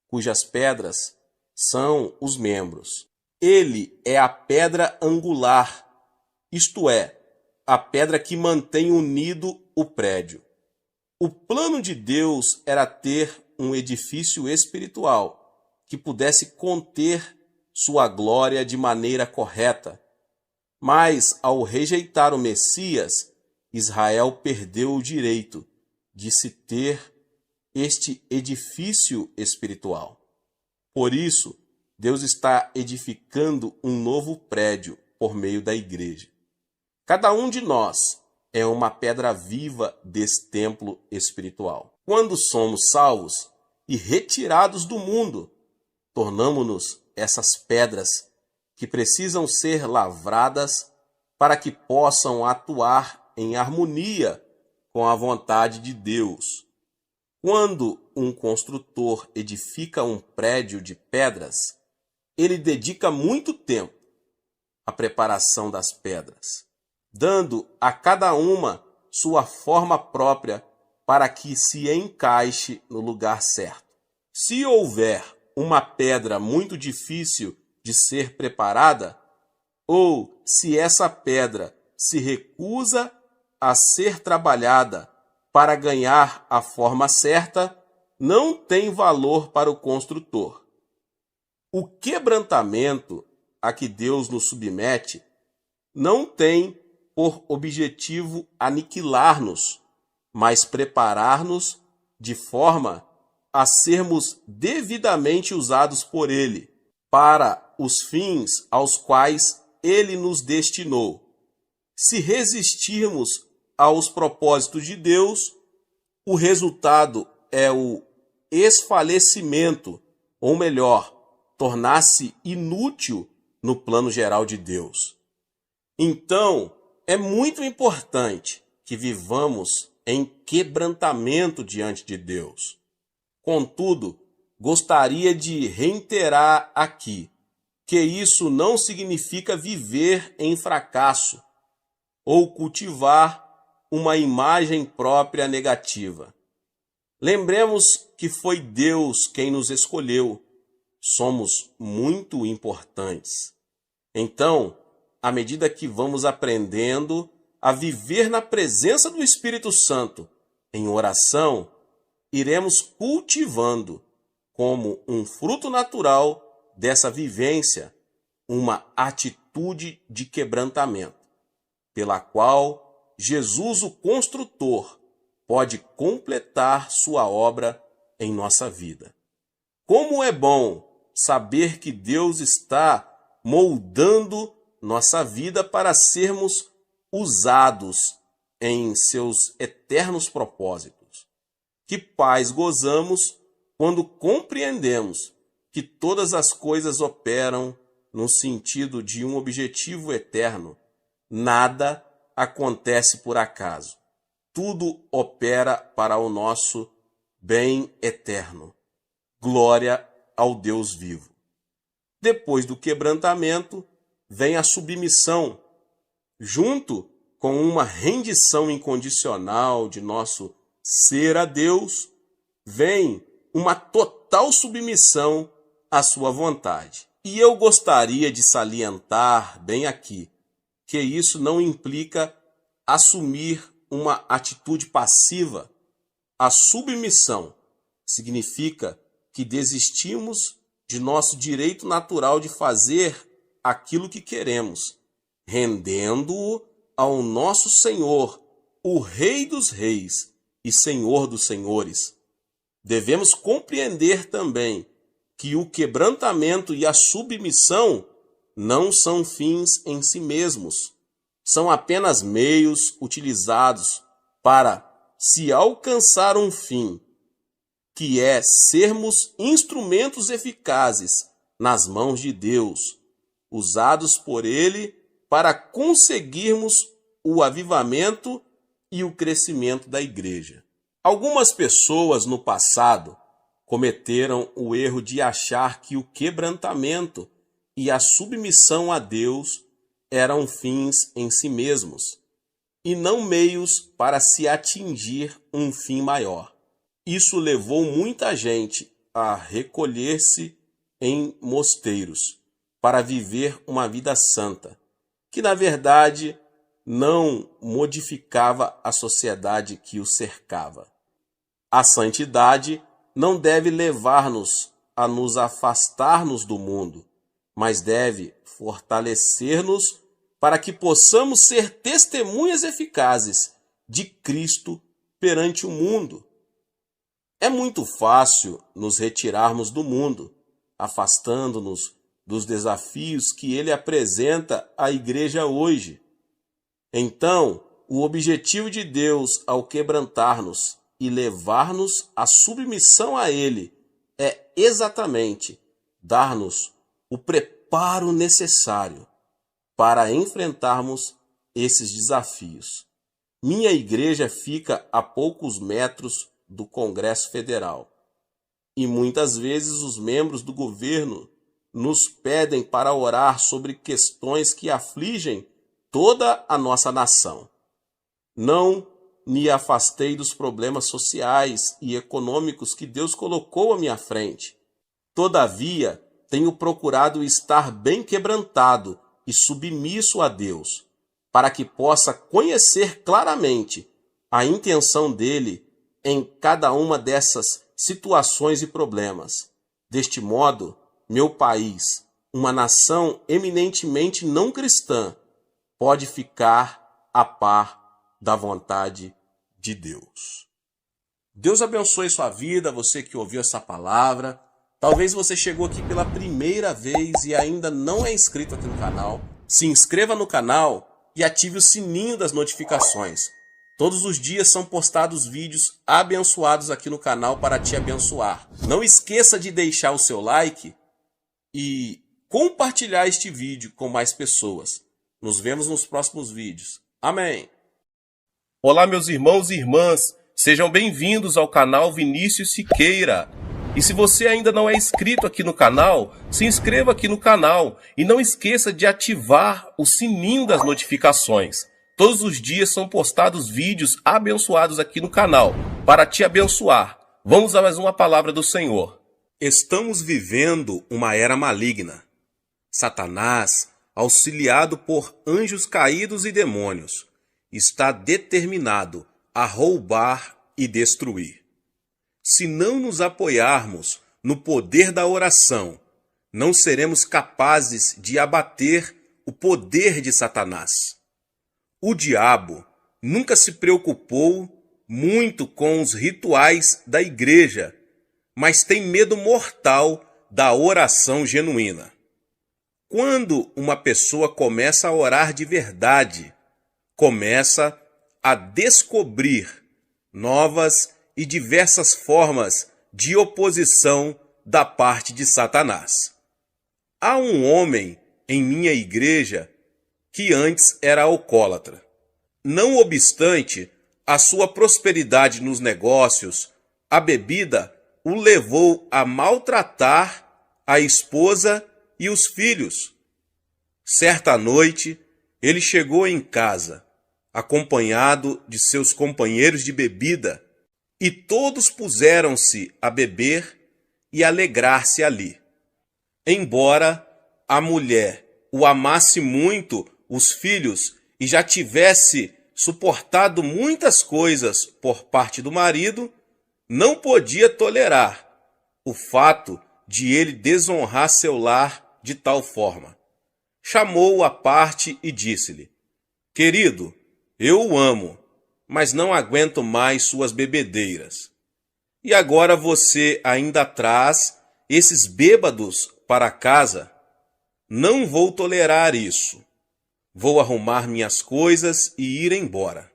cujas pedras são os membros. Ele é a pedra angular, isto é, a pedra que mantém unido o prédio. O plano de Deus era ter um edifício espiritual que pudesse conter sua glória de maneira correta. Mas, ao rejeitar o Messias, Israel perdeu o direito de se ter este edifício espiritual. Por isso, Deus está edificando um novo prédio por meio da igreja. Cada um de nós é uma pedra viva desse templo espiritual. Quando somos salvos e retirados do mundo, tornamo-nos essas pedras que precisam ser lavradas para que possam atuar em harmonia com a vontade de Deus. Quando um construtor edifica um prédio de pedras, ele dedica muito tempo à preparação das pedras, dando a cada uma sua forma própria para que se encaixe no lugar certo. Se houver uma pedra muito difícil de ser preparada, ou se essa pedra se recusa a ser trabalhada para ganhar a forma certa, não tem valor para o construtor. O quebrantamento a que Deus nos submete não tem por objetivo aniquilar-nos, mas preparar-nos de forma a sermos devidamente usados por Ele, para os fins aos quais Ele nos destinou. Se resistirmos aos propósitos de Deus, o resultado é o esfalecimento, ou melhor, tornar-se inútil no plano geral de Deus. Então, é muito importante que vivamos em quebrantamento diante de Deus. Contudo, gostaria de reiterar aqui que isso não significa viver em fracasso ou cultivar uma imagem própria negativa. Lembremos que foi Deus quem nos escolheu. Somos muito importantes. Então, à medida que vamos aprendendo a viver na presença do Espírito Santo em oração, iremos cultivando, como um fruto natural dessa vivência, uma atitude de quebrantamento, pela qual Jesus, o construtor, pode completar sua obra em nossa vida. Como é bom saber que Deus está moldando nossa vida para sermos usados em seus eternos propósitos. Que paz gozamos quando compreendemos que todas as coisas operam no sentido de um objetivo eterno. Nada acontece por acaso. tudo opera para o nosso bem eterno. Glória ao Deus vivo. Depois do quebrantamento, vem a submissão, junto com uma rendição incondicional de nosso ser a Deus, vem uma total submissão à sua vontade. E eu gostaria de salientar bem aqui que isso não implica assumir uma atitude passiva. A submissão significa que desistimos de nosso direito natural de fazer aquilo que queremos, rendendo-o ao nosso Senhor, o Rei dos Reis e Senhor dos Senhores. Devemos compreender também que o quebrantamento e a submissão não são fins em si mesmos, são apenas meios utilizados para se alcançar um fim, que é sermos instrumentos eficazes nas mãos de Deus, usados por Ele para conseguirmos o avivamento e o crescimento da igreja. Algumas pessoas no passado cometeram o erro de achar que o quebrantamento e a submissão a Deus eram fins em si mesmos, e não meios para se atingir um fim maior. Isso levou muita gente a recolher-se em mosteiros para viver uma vida santa, que na verdade não modificava a sociedade que o cercava. A santidade não deve levar-nos a nos afastar-nos do mundo, mas deve fortalecer-nos para que possamos ser testemunhas eficazes de Cristo perante o mundo. É muito fácil nos retirarmos do mundo, afastando-nos dos desafios que ele apresenta à igreja hoje. Então, o objetivo de Deus ao quebrantar-nos e levar-nos à submissão a ele é exatamente dar-nos o preparo necessário para enfrentarmos esses desafios. Minha igreja fica a poucos metros do Congresso Federal e muitas vezes os membros do governo nos pedem para orar sobre questões que afligem toda a nossa nação. Não me afastei dos problemas sociais e econômicos que Deus colocou à minha frente. Todavia, tenho procurado estar bem quebrantado e submisso a Deus, para que possa conhecer claramente a intenção dele em cada uma dessas situações e problemas. Deste modo, meu país, uma nação eminentemente não cristã, pode ficar a par da vontade de Deus. Deus abençoe sua vida, você que ouviu essa palavra. Talvez você chegou aqui pela primeira vez e ainda não é inscrito aqui no canal. Se inscreva no canal e ative o sininho das notificações. Todos os dias são postados vídeos abençoados aqui no canal para te abençoar. Não esqueça de deixar o seu like e compartilhar este vídeo com mais pessoas. Nos vemos nos próximos vídeos. Amém. Olá, meus irmãos e irmãs. Sejam bem-vindos ao canal Vinícius Siqueira. E se você ainda não é inscrito aqui no canal, se inscreva aqui no canal e não esqueça de ativar o sininho das notificações. Todos os dias são postados vídeos abençoados aqui no canal para te abençoar. Vamos a mais uma palavra do Senhor. Estamos vivendo uma era maligna. Satanás, auxiliado por anjos caídos e demônios, está determinado a roubar e destruir. Se não nos apoiarmos no poder da oração, não seremos capazes de abater o poder de Satanás. O diabo nunca se preocupou muito com os rituais da igreja, mas tem medo mortal da oração genuína. Quando uma pessoa começa a orar de verdade, começa a descobrir novas e diversas formas de oposição da parte de Satanás. Há um homem em minha igreja que antes era alcoólatra. Não obstante, a sua prosperidade nos negócios, a bebida o levou a maltratar a esposa e os filhos. Certa noite, ele chegou em casa, acompanhado de seus companheiros de bebida, e todos puseram-se a beber e alegrar-se ali. Embora a mulher o amasse muito, os filhos, e já tivesse suportado muitas coisas por parte do marido, não podia tolerar o fato de ele desonrar seu lar de tal forma. Chamou-o à parte e disse-lhe: querido, eu o amo, mas não aguento mais suas bebedeiras. E agora você ainda traz esses bêbados para casa? Não vou tolerar isso. Vou arrumar minhas coisas e ir embora.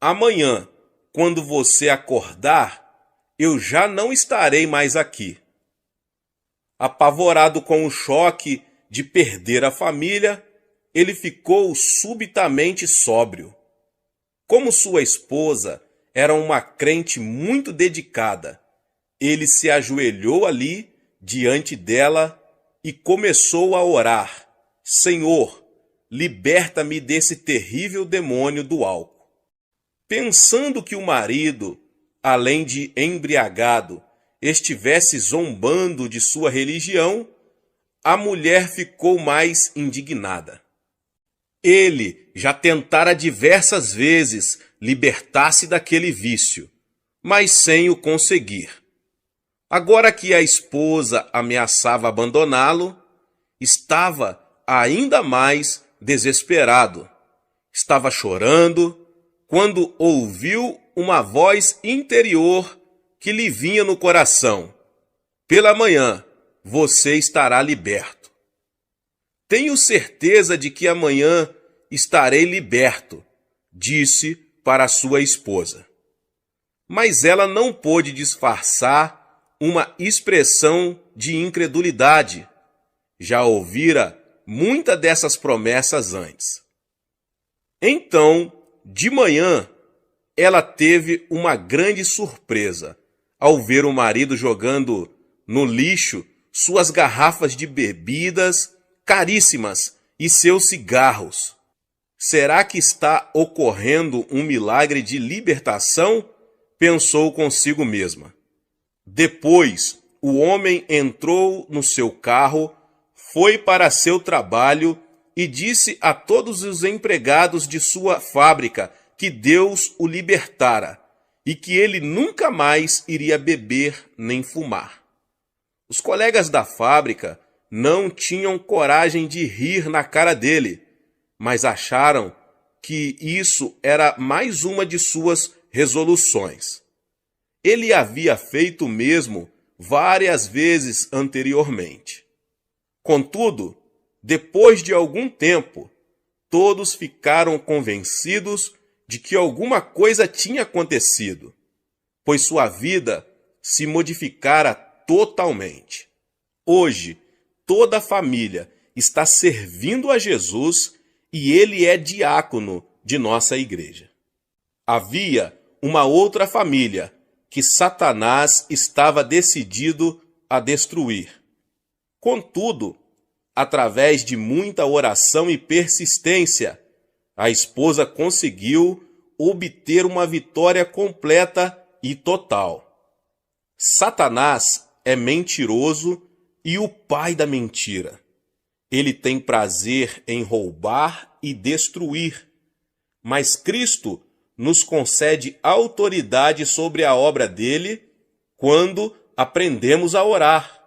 Amanhã, quando você acordar, eu já não estarei mais aqui. Apavorado com o choque de perder a família, ele ficou subitamente sóbrio. Como sua esposa era uma crente muito dedicada, ele se ajoelhou ali diante dela e começou a orar: Senhor, liberta-me desse terrível demônio do álcool. Pensando que o marido, além de embriagado, estivesse zombando de sua religião, a mulher ficou mais indignada. Ele já tentara diversas vezes libertar-se daquele vício, mas sem o conseguir. Agora que a esposa ameaçava abandoná-lo, estava ainda mais desesperado. Estava chorando quando ouviu uma voz interior que lhe vinha no coração: pela manhã você estará liberto. Tenho certeza de que amanhã estarei liberto, disse para sua esposa. Mas ela não pôde disfarçar uma expressão de incredulidade. Já ouvira muita dessas promessas antes. Então, de manhã, ela teve uma grande surpresa ao ver o marido jogando no lixo suas garrafas de bebidas caríssimas e seus cigarros. Será que está ocorrendo um milagre de libertação? Pensou consigo mesma. Depois, o homem entrou no seu carro, foi para seu trabalho e disse a todos os empregados de sua fábrica que Deus o libertara e que ele nunca mais iria beber nem fumar. Os colegas da fábrica não tinham coragem de rir na cara dele, mas acharam que isso era mais uma de suas resoluções. Ele havia feito o mesmo várias vezes anteriormente. Contudo, depois de algum tempo, todos ficaram convencidos de que alguma coisa tinha acontecido, pois sua vida se modificara totalmente. Hoje, toda a família está servindo a Jesus e ele é diácono de nossa igreja. Havia uma outra família que Satanás estava decidido a destruir. Contudo, através de muita oração e persistência, a esposa conseguiu obter uma vitória completa e total. Satanás é mentiroso e o pai da mentira. Ele tem prazer em roubar e destruir, mas Cristo nos concede autoridade sobre a obra dele quando aprendemos a orar.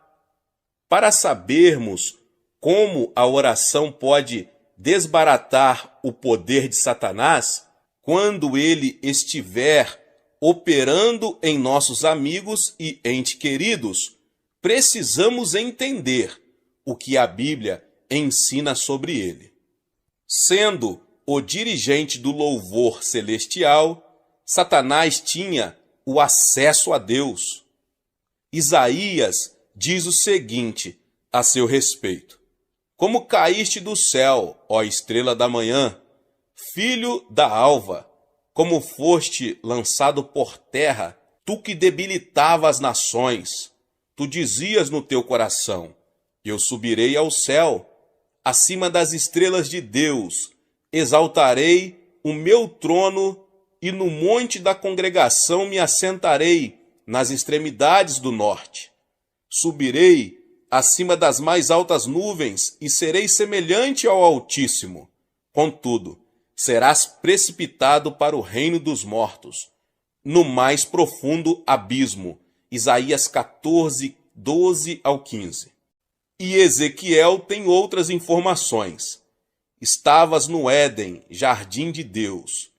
Para sabermos como a oração pode desbaratar o poder de Satanás, quando ele estiver operando em nossos amigos e entes queridos, precisamos entender o que a Bíblia ensina sobre ele. Sendo o dirigente do louvor celestial, Satanás tinha o acesso a Deus. Isaías diz o seguinte a seu respeito: como caíste do céu, ó estrela da manhã, filho da alva, como foste lançado por terra, tu que debilitava as nações. Tu dizias no teu coração: eu subirei ao céu, acima das estrelas de Deus, exaltarei o meu trono e no monte da congregação me assentarei nas extremidades do norte. Subirei acima das mais altas nuvens e serei semelhante ao Altíssimo. Contudo, serás precipitado para o reino dos mortos, no mais profundo abismo. Isaías 14, 12 ao 15. E Ezequiel tem outras informações. Estavas no Éden, jardim de Deus.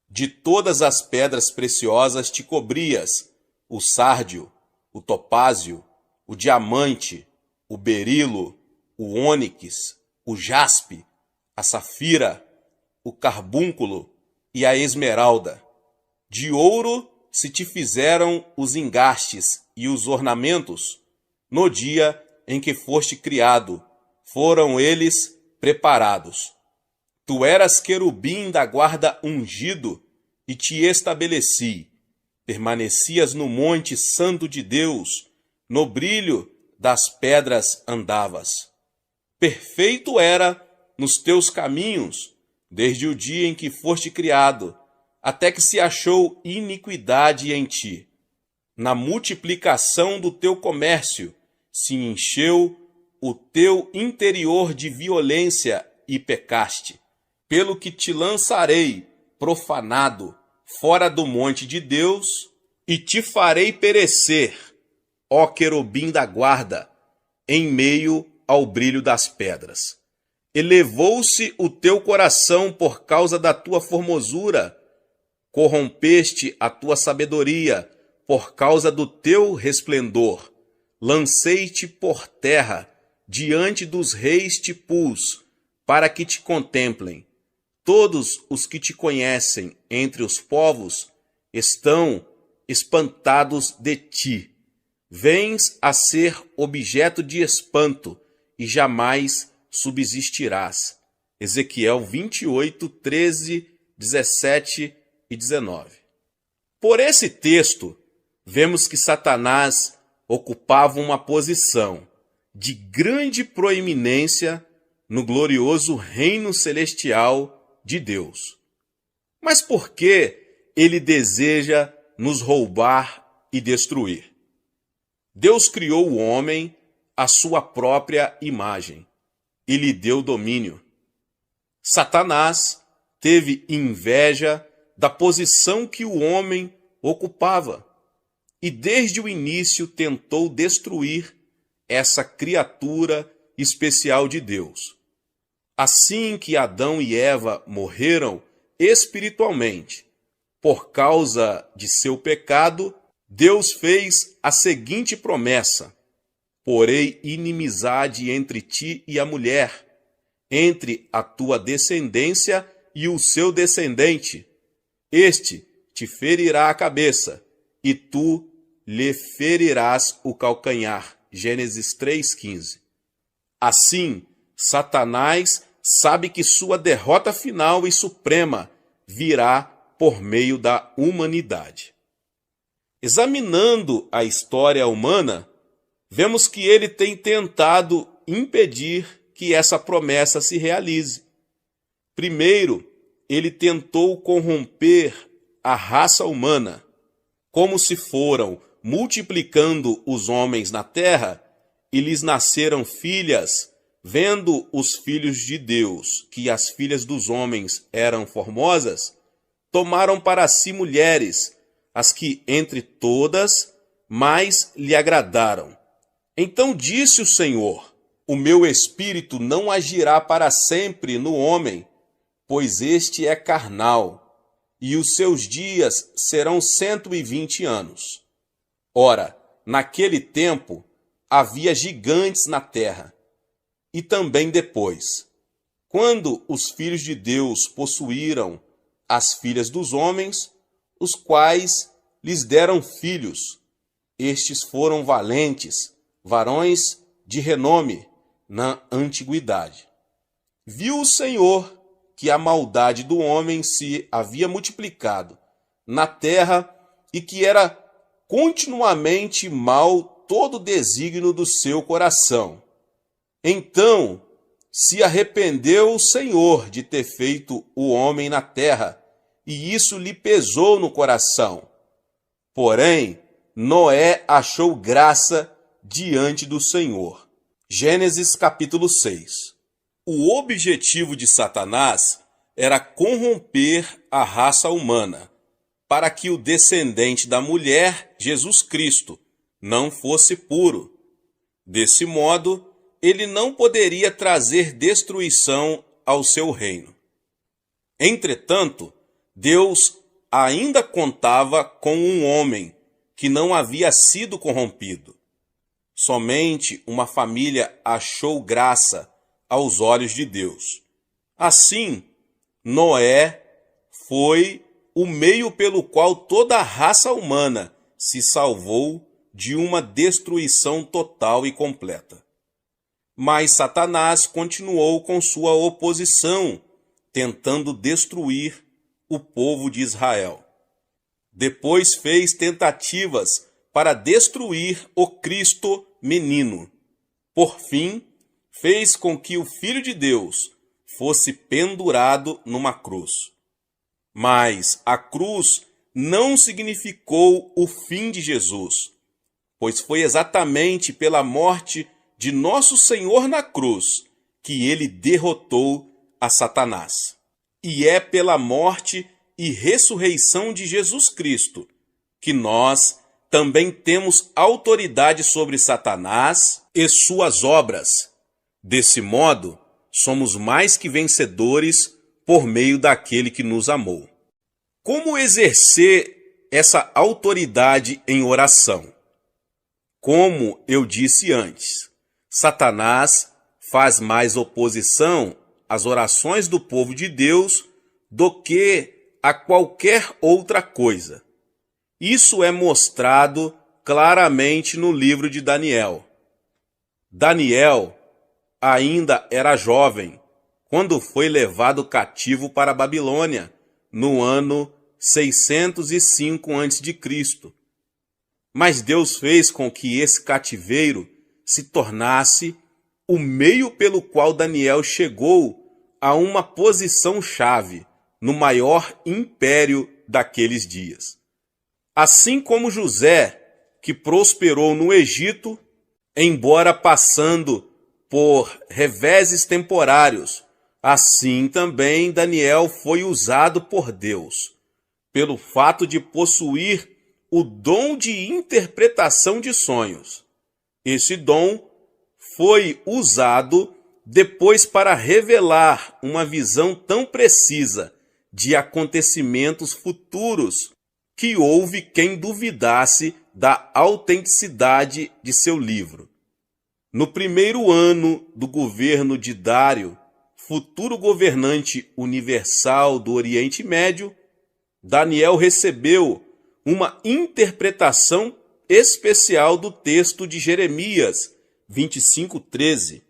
De todas as pedras preciosas te cobrias, o sárdio, o topázio, o diamante, o berilo, o ônix, o jaspe, a safira, o carbúnculo e a esmeralda. De ouro se te fizeram os engastes e os ornamentos. No dia em que foste criado, foram eles preparados. Tu eras querubim da guarda ungido e te estabeleci. Permanecias no monte santo de Deus, no brilho das pedras andavas. Perfeito era nos teus caminhos, desde o dia em que foste criado, até que se achou iniquidade em ti. Na multiplicação do teu comércio se encheu o teu interior de violência e pecaste. Pelo que te lançarei, profanado, fora do monte de Deus, e te farei perecer, ó querubim da guarda, em meio ao brilho das pedras. Elevou-se o teu coração por causa da tua formosura, corrompeste a tua sabedoria por causa do teu resplendor. Lancei-te por terra, diante dos reis te pus, para que te contemplem. Todos os que te conhecem entre os povos estão espantados de ti. Vens a ser objeto de espanto e jamais subsistirás. Ezequiel 28, 13, 17 e 19. Por esse texto, vemos que Satanás ocupava uma posição de grande proeminência no glorioso reino celestial de Deus. Mas por que ele deseja nos roubar e destruir? Deus criou o homem à sua própria imagem e lhe deu domínio. Satanás teve inveja da posição que o homem ocupava e desde o início tentou destruir essa criatura especial de Deus. Assim que Adão e Eva morreram espiritualmente por causa de seu pecado, Deus fez a seguinte promessa: porei inimizade entre ti e a mulher, entre a tua descendência e o seu descendente. Este te ferirá a cabeça, e tu lhe ferirás o calcanhar. Gênesis 3,15. Assim, Satanás sabe que sua derrota final e suprema virá por meio da humanidade. Examinando a história humana, vemos que ele tem tentado impedir que essa promessa se realize. Primeiro, ele tentou corromper a raça humana. Como se foram multiplicando os homens na terra e lhes nasceram filhas, vendo os filhos de Deus que as filhas dos homens eram formosas, tomaram para si mulheres, as que entre todas mais lhe agradaram. Então disse o Senhor: o meu espírito não agirá para sempre no homem, pois este é carnal, e os seus dias serão 120 anos. Ora, naquele tempo havia gigantes na terra, e também depois, quando os filhos de Deus possuíram as filhas dos homens, os quais lhes deram filhos. Estes foram valentes, varões de renome na antiguidade. Viu o Senhor que a maldade do homem se havia multiplicado na terra e que era continuamente mal todo o desígnio do seu coração. Então se arrependeu o Senhor de ter feito o homem na terra, e isso lhe pesou no coração. Porém, Noé achou graça diante do Senhor. Gênesis capítulo 6. O objetivo de Satanás era corromper a raça humana, para que o descendente da mulher, Jesus Cristo, não fosse puro. Desse modo, ele não poderia trazer destruição ao seu reino. Entretanto, Deus ainda contava com um homem que não havia sido corrompido. Somente uma família achou graça aos olhos de Deus. Assim, Noé foi o meio pelo qual toda a raça humana se salvou de uma destruição total e completa. Mas Satanás continuou com sua oposição, tentando destruir o povo de Israel. Depois fez tentativas para destruir o Cristo menino. Por fim, fez com que o Filho de Deus fosse pendurado numa cruz. Mas a cruz não significou o fim de Jesus, pois foi exatamente pela morte de nosso Senhor na cruz que ele derrotou a Satanás. E é pela morte e ressurreição de Jesus Cristo que nós também temos autoridade sobre Satanás e suas obras. Desse modo, somos mais que vencedores por meio daquele que nos amou. Como exercer essa autoridade em oração? Como eu disse antes, Satanás faz mais oposição às orações do povo de Deus do que a qualquer outra coisa. Isso é mostrado claramente no livro de Daniel. Daniel ainda era jovem quando foi levado cativo para a Babilônia, no ano 605 a.C. Mas Deus fez com que esse cativeiro se tornasse o meio pelo qual Daniel chegou a uma posição-chave no maior império daqueles dias. Assim como José, que prosperou no Egito, embora passando por reveses temporários, assim também Daniel foi usado por Deus, pelo fato de possuir o dom de interpretação de sonhos. Esse dom foi usado depois para revelar uma visão tão precisa de acontecimentos futuros que houve quem duvidasse da autenticidade de seu livro. No primeiro ano do governo de Dário, futuro governante universal do Oriente Médio, Daniel recebeu uma interpretação especial do texto de Jeremias 25:13.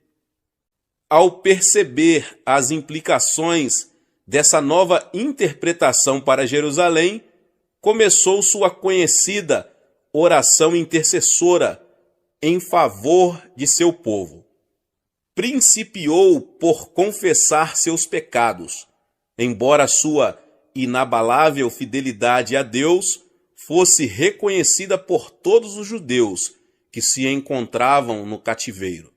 Ao perceber as implicações dessa nova interpretação para Jerusalém, começou sua conhecida oração intercessora em favor de seu povo. Principiou por confessar seus pecados, embora sua inabalável fidelidade a Deus fosse reconhecida por todos os judeus que se encontravam no cativeiro.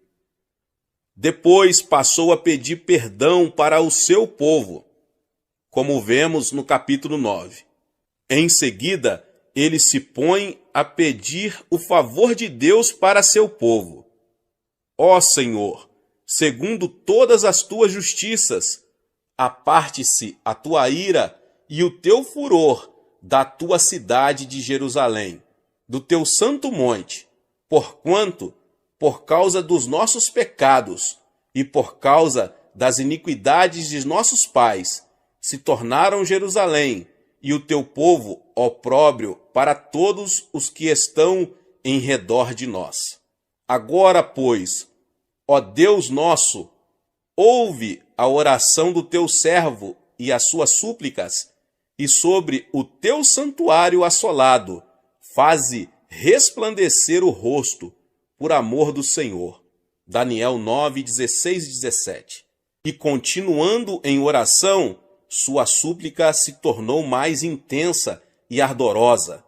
Depois passou a pedir perdão para o seu povo, como vemos no capítulo 9. Em seguida, ele se põe a pedir o favor de Deus para seu povo. Ó Senhor, segundo todas as tuas justiças, aparte-se a tua ira e o teu furor da tua cidade de Jerusalém, do teu santo monte, porquanto, por causa dos nossos pecados e por causa das iniquidades de nossos pais, se tornaram Jerusalém e o teu povo opróbrio para todos os que estão em redor de nós. Agora, pois, ó Deus nosso, ouve a oração do teu servo e as suas súplicas, e sobre o teu santuário assolado, faze resplandecer o rosto, por amor do Senhor. Daniel 9, 16 e 17. E continuando em oração, sua súplica se tornou mais intensa e ardorosa.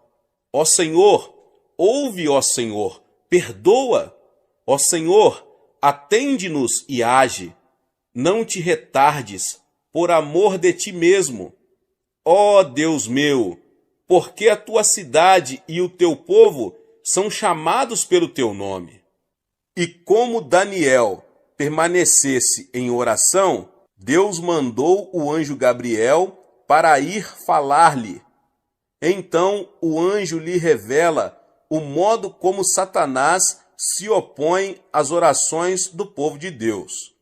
Ó Senhor, ouve, ó Senhor, perdoa. Ó Senhor, atende-nos e age. Não te retardes, por amor de ti mesmo. Ó Deus meu, porque a tua cidade e o teu povo são chamados pelo teu nome. E como Daniel permanecesse em oração, Deus mandou o anjo Gabriel para ir falar-lhe. Então o anjo lhe revela o modo como Satanás se opõe às orações do povo de Deus.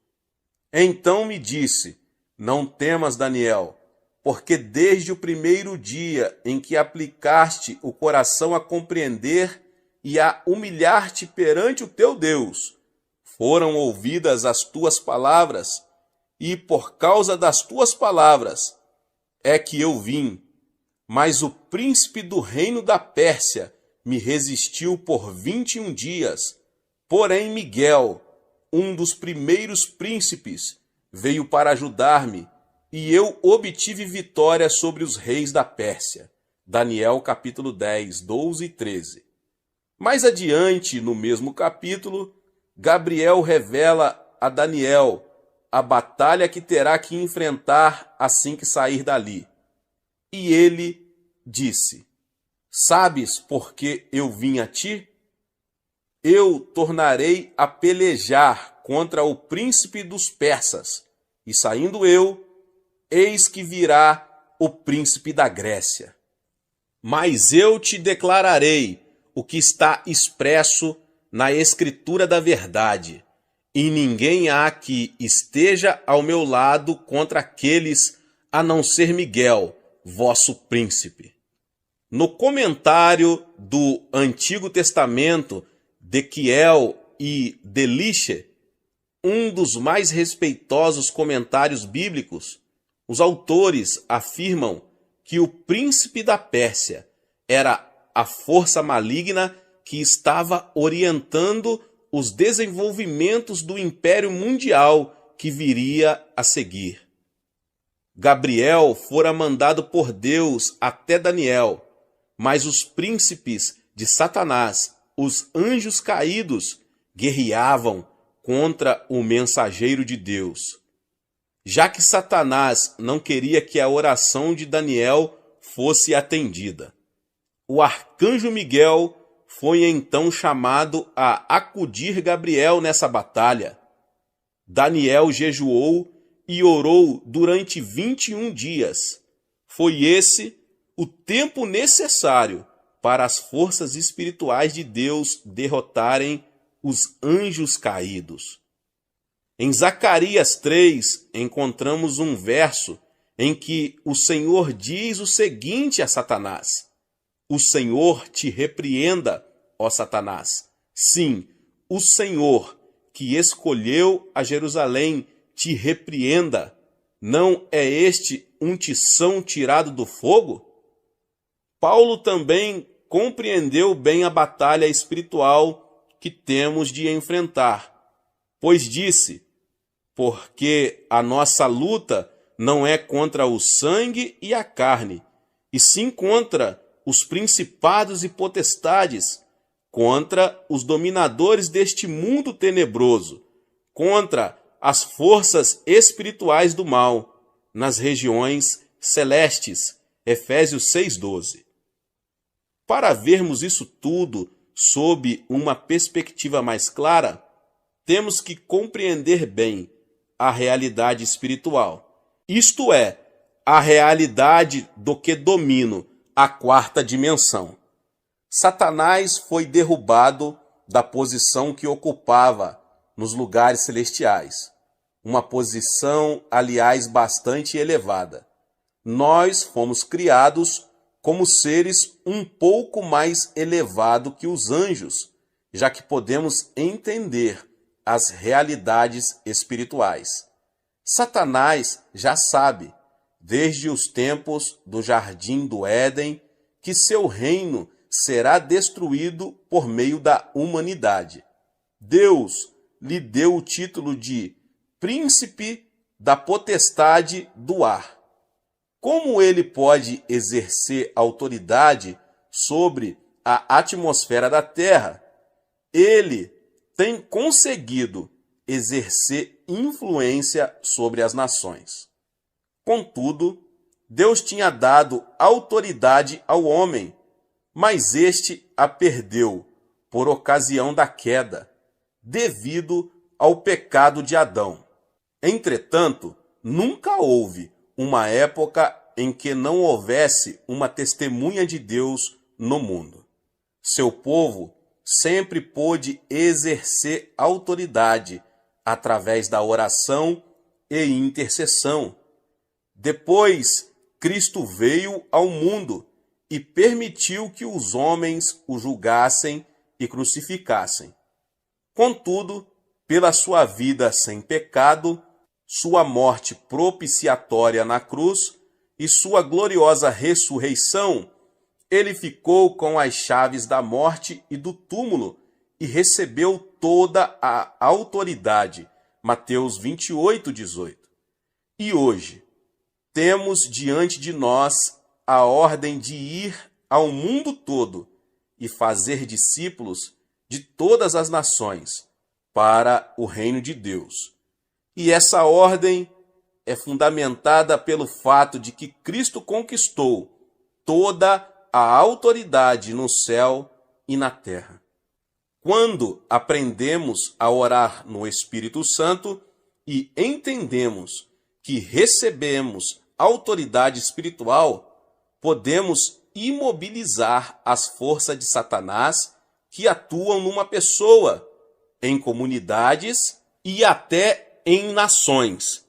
Então me disse: não temas, Daniel, porque desde o primeiro dia em que aplicaste o coração a compreender e a humilhar-te perante o teu Deus, foram ouvidas as tuas palavras, e por causa das tuas palavras é que eu vim. Mas o príncipe do reino da Pérsia me resistiu por 21 dias. Porém Miguel, um dos primeiros príncipes, veio para ajudar-me, e eu obtive vitória sobre os reis da Pérsia. Daniel capítulo 10, 12 e 13. Mais adiante, no mesmo capítulo, Gabriel revela a Daniel a batalha que terá que enfrentar assim que sair dali. E ele disse: sabes por que eu vim a ti? Eu tornarei a pelejar contra o príncipe dos persas, e saindo eu, eis que virá o príncipe da Grécia. Mas eu te declararei o que está expresso na Escritura da verdade, e ninguém há que esteja ao meu lado contra aqueles, a não ser Miguel, vosso príncipe. No comentário do Antigo Testamento de Kiel e Deliche, um dos mais respeitosos comentários bíblicos, os autores afirmam que o príncipe da Pérsia era a força maligna que estava orientando os desenvolvimentos do Império Mundial que viria a seguir. Gabriel fora mandado por Deus até Daniel, mas os príncipes de Satanás, os anjos caídos, guerreavam contra o mensageiro de Deus. Já que Satanás não queria que a oração de Daniel fosse atendida, o arcanjo Miguel foi então chamado a acudir Gabriel nessa batalha. Daniel jejuou e orou durante 21 dias. Foi esse o tempo necessário para as forças espirituais de Deus derrotarem os anjos caídos. Em Zacarias 3, encontramos um verso em que o Senhor diz o seguinte a Satanás: o Senhor te repreenda, ó Satanás. Sim, o Senhor que escolheu a Jerusalém te repreenda. Não é este um tição tirado do fogo? Paulo também compreendeu bem a batalha espiritual que temos de enfrentar, pois disse: porque a nossa luta não é contra o sangue e a carne, e sim contra os principados e potestades, contra os dominadores deste mundo tenebroso, contra as forças espirituais do mal, nas regiões celestes. Efésios 6,12. Para vermos isso tudo sob uma perspectiva mais clara, temos que compreender bem a realidade espiritual, isto é, a realidade do que domino, a quarta dimensão. Satanás foi derrubado da posição que ocupava nos lugares celestiais, uma posição, aliás, bastante elevada. Nós fomos criados como seres um pouco mais elevados que os anjos, já que podemos entender as realidades espirituais. Satanás já sabe, desde os tempos do Jardim do Éden, que seu reino será destruído por meio da humanidade. Deus lhe deu o título de Príncipe da Potestade do Ar. Como ele pode exercer autoridade sobre a atmosfera da Terra? Ele tem conseguido exercer influência sobre as nações. Contudo, Deus tinha dado autoridade ao homem, mas este a perdeu por ocasião da queda, devido ao pecado de Adão. Entretanto, nunca houve uma época em que não houvesse uma testemunha de Deus no mundo. Seu povo sempre pôde exercer autoridade através da oração e intercessão. Depois, Cristo veio ao mundo e permitiu que os homens o julgassem e crucificassem. Contudo, pela sua vida sem pecado, sua morte propiciatória na cruz e sua gloriosa ressurreição, ele ficou com as chaves da morte e do túmulo e recebeu toda a autoridade. Mateus 28:18. E hoje, temos diante de nós a ordem de ir ao mundo todo e fazer discípulos de todas as nações para o reino de Deus. E essa ordem é fundamentada pelo fato de que Cristo conquistou toda a autoridade no céu e na terra. Quando aprendemos a orar no Espírito Santo e entendemos que recebemos autoridade espiritual, podemos imobilizar as forças de Satanás que atuam numa pessoa, em comunidades e até em nações.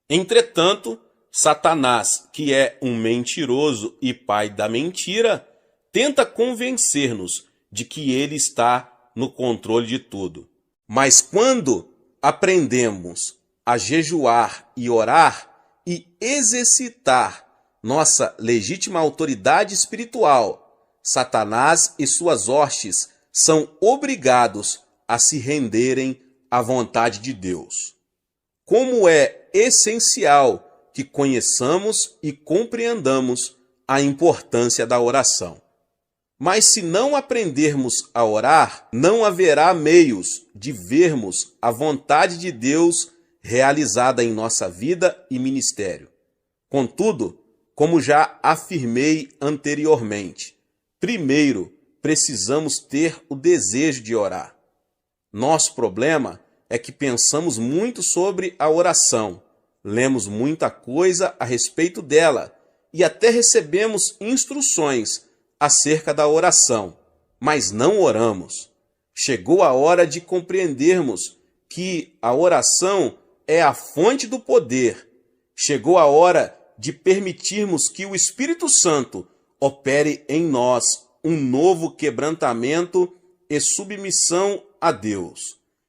Entretanto, Satanás, que é um mentiroso e pai da mentira, tenta convencer-nos de que ele está no controle de tudo. Mas quando aprendemos a jejuar e orar e exercitar nossa legítima autoridade espiritual, Satanás e suas hostes são obrigados a se renderem à vontade de Deus. Como é essencial que conheçamos e compreendamos a importância da oração. Mas se não aprendermos a orar, não haverá meios de vermos a vontade de Deus realizada em nossa vida e ministério. Contudo, como já afirmei anteriormente, primeiro precisamos ter o desejo de orar. Nosso problema é que pensamos muito sobre a oração, lemos muita coisa a respeito dela e até recebemos instruções acerca da oração, mas não oramos. Chegou a hora de compreendermos que a oração é a fonte do poder. Chegou a hora de permitirmos que o Espírito Santo opere em nós um novo quebrantamento e submissão a Deus.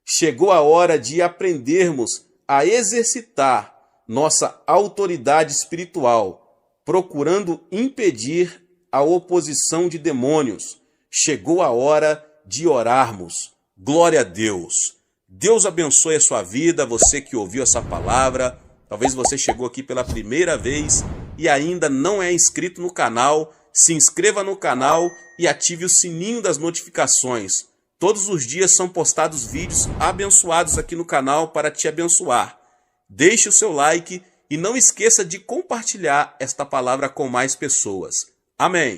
Chegou a hora de aprendermos a exercitar nossa autoridade espiritual, procurando impedir a oposição de demônios. Chegou a hora de orarmos. Glória a Deus. Deus abençoe a sua vida, você que ouviu essa palavra. Talvez você chegou aqui pela primeira vez e ainda não é inscrito no canal. Se inscreva no canal e ative o sininho das notificações. Todos os dias são postados vídeos abençoados aqui no canal para te abençoar. Deixe o seu like e não esqueça de compartilhar esta palavra com mais pessoas. Amém.